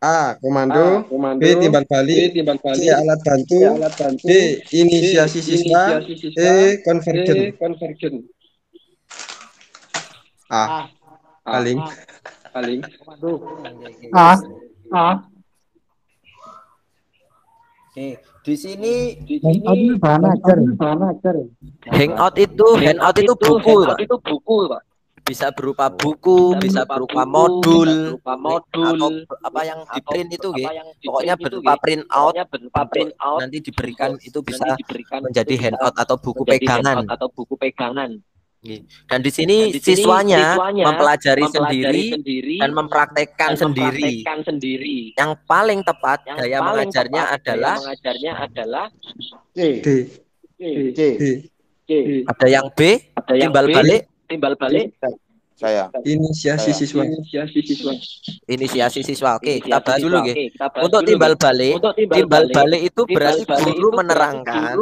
A. Komando, B. Timbal balik, C. Alat bantu, D. Inisiasi siswa, E. Convergen. A. Paling. A. Oke, di sini handout itu buku, Pak. Bisa berupa buku, bisa berupa modul, atau apa yang di print itu, pokoknya berupa print out, nanti diberikan itu bisa menjadi handout atau buku pegangan. Dan di sini siswanya mempelajari sendiri dan mempraktekkan sendiri. Yang paling tepat gaya mengajarnya adalah C. Ada yang B, timbal balik. Saya. Inisiasi siswa. Inisiasi siswa. Oke, kita bahas dulu, Untuk timbal balik itu berarti guru menerangkan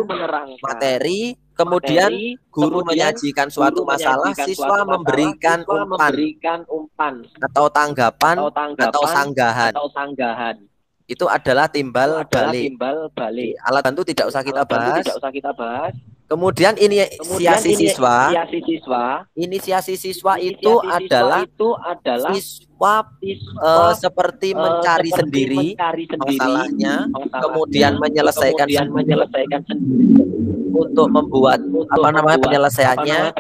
materi, kemudian guru menyajikan suatu masalah, siswa memberikan umpan atau tanggapan atau sanggahan. Itu adalah timbal balik. Alat bantu tidak usah kita bahas. Kemudian inisiasi siswa itu adalah siswa seperti mencari sendiri masalahnya, kemudian menyelesaikan untuk membuat penyelesaiannya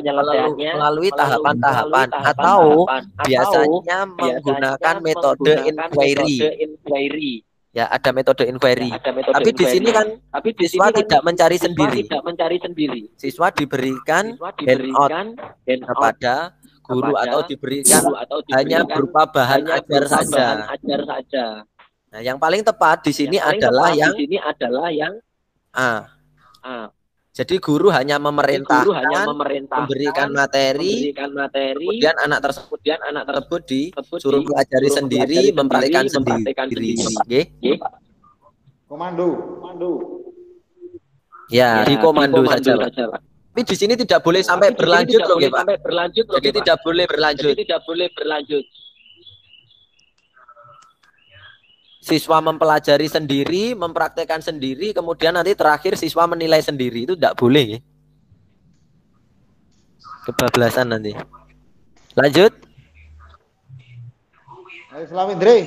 melalui tahapan-tahapan atau biasanya menggunakan metode inquiry. Ya, ada metode inquiry. Tapi di sini kan siswa tidak mencari sendiri. Siswa diberikan handout kepada guru atau diberikan hanya berupa bahan ajar saja. Nah, yang paling tepat di sini adalah yang A. Jadi guru hanya memerintahkan, memberikan materi, kemudian anak tersebut disuruh pelajari sendiri, mempraktikkan sendiri. Komando. Ya, di komando saja, Pak. Tapi di sini tidak boleh sampai berlanjut loh, Pak. Jadi tidak boleh berlanjut. Siswa mempelajari sendiri, mempraktekkan sendiri, kemudian nanti terakhir siswa menilai sendiri, itu tidak boleh. Kebablasan nanti. Lanjut. Ayo Selamat Indri.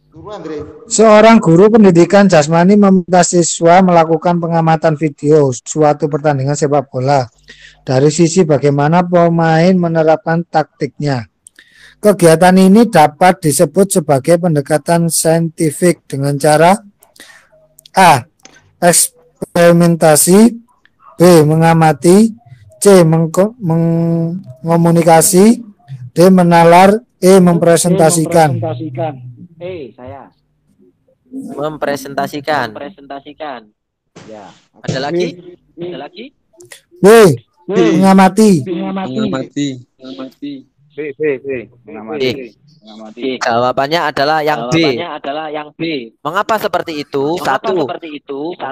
Guru Andre. Seorang guru pendidikan jasmani meminta siswa melakukan pengamatan video suatu pertandingan sepak bola dari sisi bagaimana pemain menerapkan taktiknya. Kegiatan ini dapat disebut sebagai pendekatan saintifik dengan cara A. Eksperimentasi, B. Mengamati, C. Mengomunikasi, D. Menalar, E. Mempresentasikan. Saya. Mempresentasikan. Ya. Ada lagi? Ada lagi? B. Mengamati. Mengamati. B. D. Jawabannya adalah yang B. Mengapa seperti itu? Satu.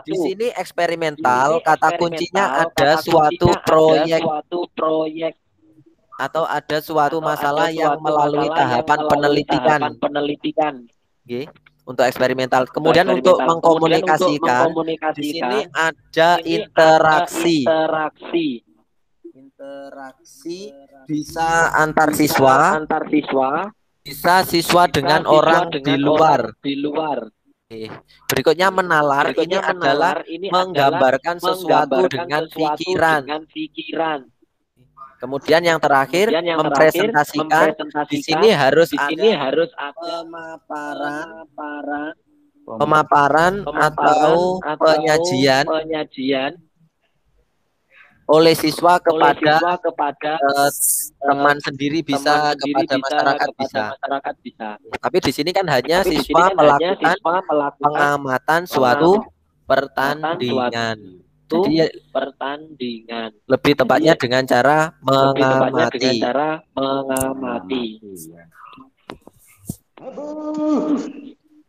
Di sini eksperimental, kata kuncinya ada suatu proyek atau ada suatu masalah yang melalui tahapan penelitian. Oke, untuk eksperimental. Kemudian untuk mengkomunikasikan, di sini ada interaksi. Interaksi bisa antar siswa, bisa siswa dengan orang di luar. Oke. Berikutnya menalar, ini adalah menggambarkan sesuatu dengan pikiran. Kemudian yang terakhir mempresentasikan. Di sini harus ada pemaparan atau penyajian oleh siswa kepada teman sendiri, bisa kepada masyarakat bisa. Tapi di sini kan hanya siswa melakukan pengamatan suatu pertandingan. Jadi lebih tepatnya dengan cara mengamati.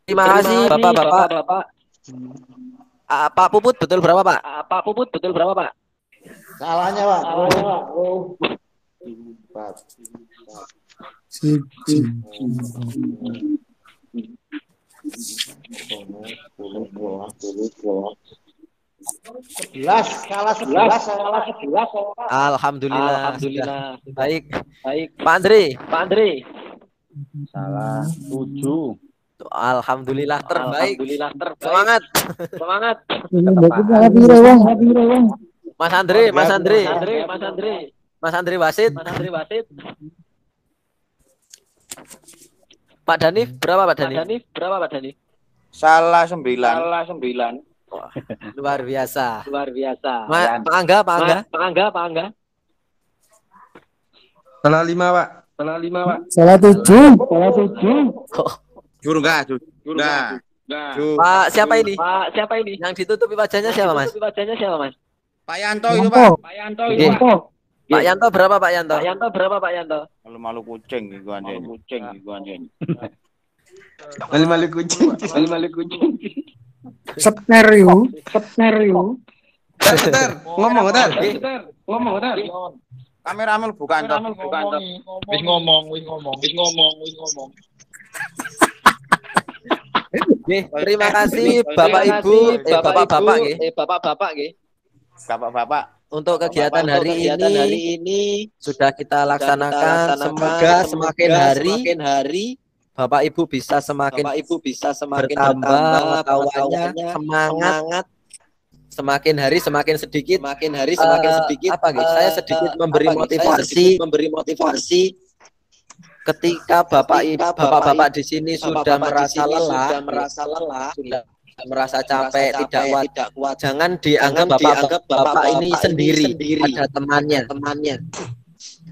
Terima kasih Bapak-bapak. Pak Puput betul berapa Pak? Salahnya Pak. Salah 11. Alhamdulillah. Baik. Pak Andre. Salah 7. Alhamdulillah terbaik. Semangat. Mas Andre Wasit. Pak Danif berapa Pak Danif? Salah 9. Wah, luar biasa. Pak Angga. Salah 5, Pak. Salah 7. Jurga. Pak siapa ini? Yang ditutupi wajahnya siapa Mas? Pak Yanto itu Pak. Pak Yanto berapa Pak Yanto? Malu-malu kucing iku anjen. Malu-malu kucing. Skenario. Bentar. Ngomong, bentar. Kameramu bukan toh. Wis ngomong. Terima kasih Bapak Ibu, Bapak-bapak nggih. Bapak-bapak. Untuk kegiatan hari ini sudah kita laksanakan. Semoga semakin hari Bapak Ibu bisa semakin bertambah pengetahuannya, semangat. Semakin hari semakin sedikit. Apa gitu? Saya sedikit memberi motivasi. Ketika bapak-bapak di sini sudah merasa lelah, sudah merasa capek, tidak kuat, jangan dianggap bapak ini sendiri.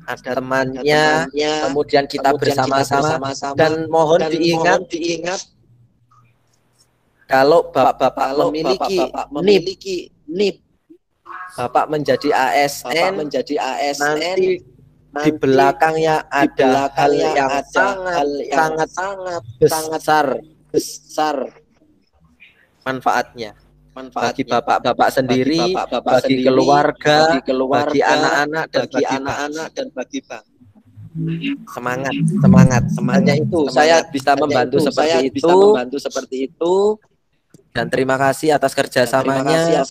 Ada temannya, kemudian kita bersama-sama, dan mohon diingat kalau bapak memiliki NIP, bapak menjadi ASN, nanti di belakangnya ada hal yang sangat besar manfaatnya bagi bapak-bapak sendiri, bagi keluarga, bagi anak-anak dan bagi bangsa. Semangat. Hanya itu saya bisa membantu seperti itu. Dan terima kasih atas kerjasamanya.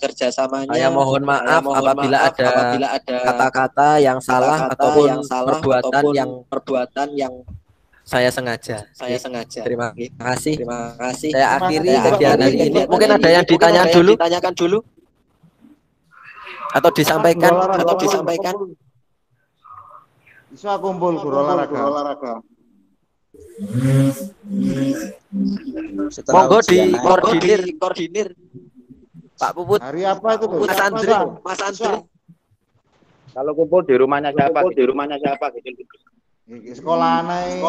Saya mohon maaf apabila ada kata-kata yang salah ataupun perbuatan yang saya sengaja. Terima kasih. Saya akhiri kegiatan ini. Mungkin ada yang ditanyakan dulu atau disampaikan. Bisa kumpul guru olahraga. Monggo di koordinir Pak Puput. Hari apa itu? Mas Andre. Kalau kumpul di rumahnya siapa? Sekolah aneh.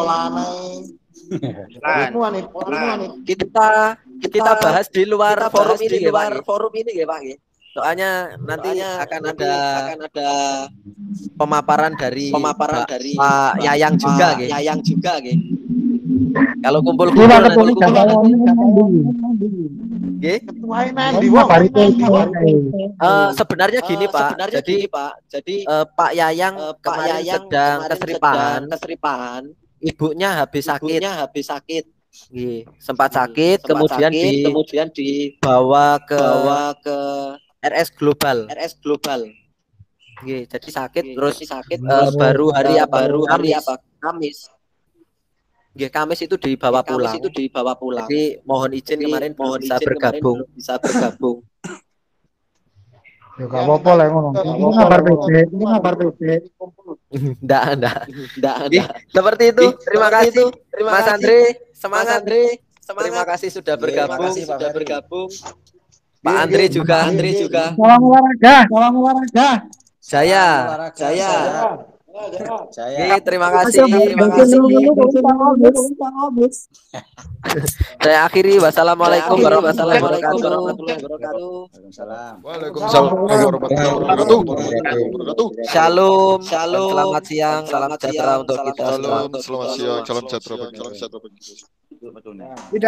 Kita bahas di luar forum ini, ya Pak. Soalnya nanti akan ada pemaparan dari Pak Yayang juga, Kalau kumpul-kumpul sebenarnya gini Pak. Jadi Pak Yayang kemarin sedang keseripahan. Ibunya habis sakit. Sempat sakit, kemudian dibawa ke RS Global. Jadi sakit terus baru hari Kamis. Kamis itu dibawa pulang. Jadi mohon izin kemarin bisa bergabung. Ya gak apa-apa lah ngono. Ini ngabar PD. Enggak. Seperti itu. Terima kasih Mas Andre. Semangat. Terima kasih sudah bergabung. Pak Andre juga. Salam olahraga. Jaya. Terima kasih. Saya akhiri. Wassalamualaikum warahmatullahi wabarakatuh. Waalaikumsalam warahmatullahi wabarakatuh. Shalom. Selamat siang. Salam sejahtera untuk kita. Shalom. Selamat siang. Salam sejahtera bagi kita.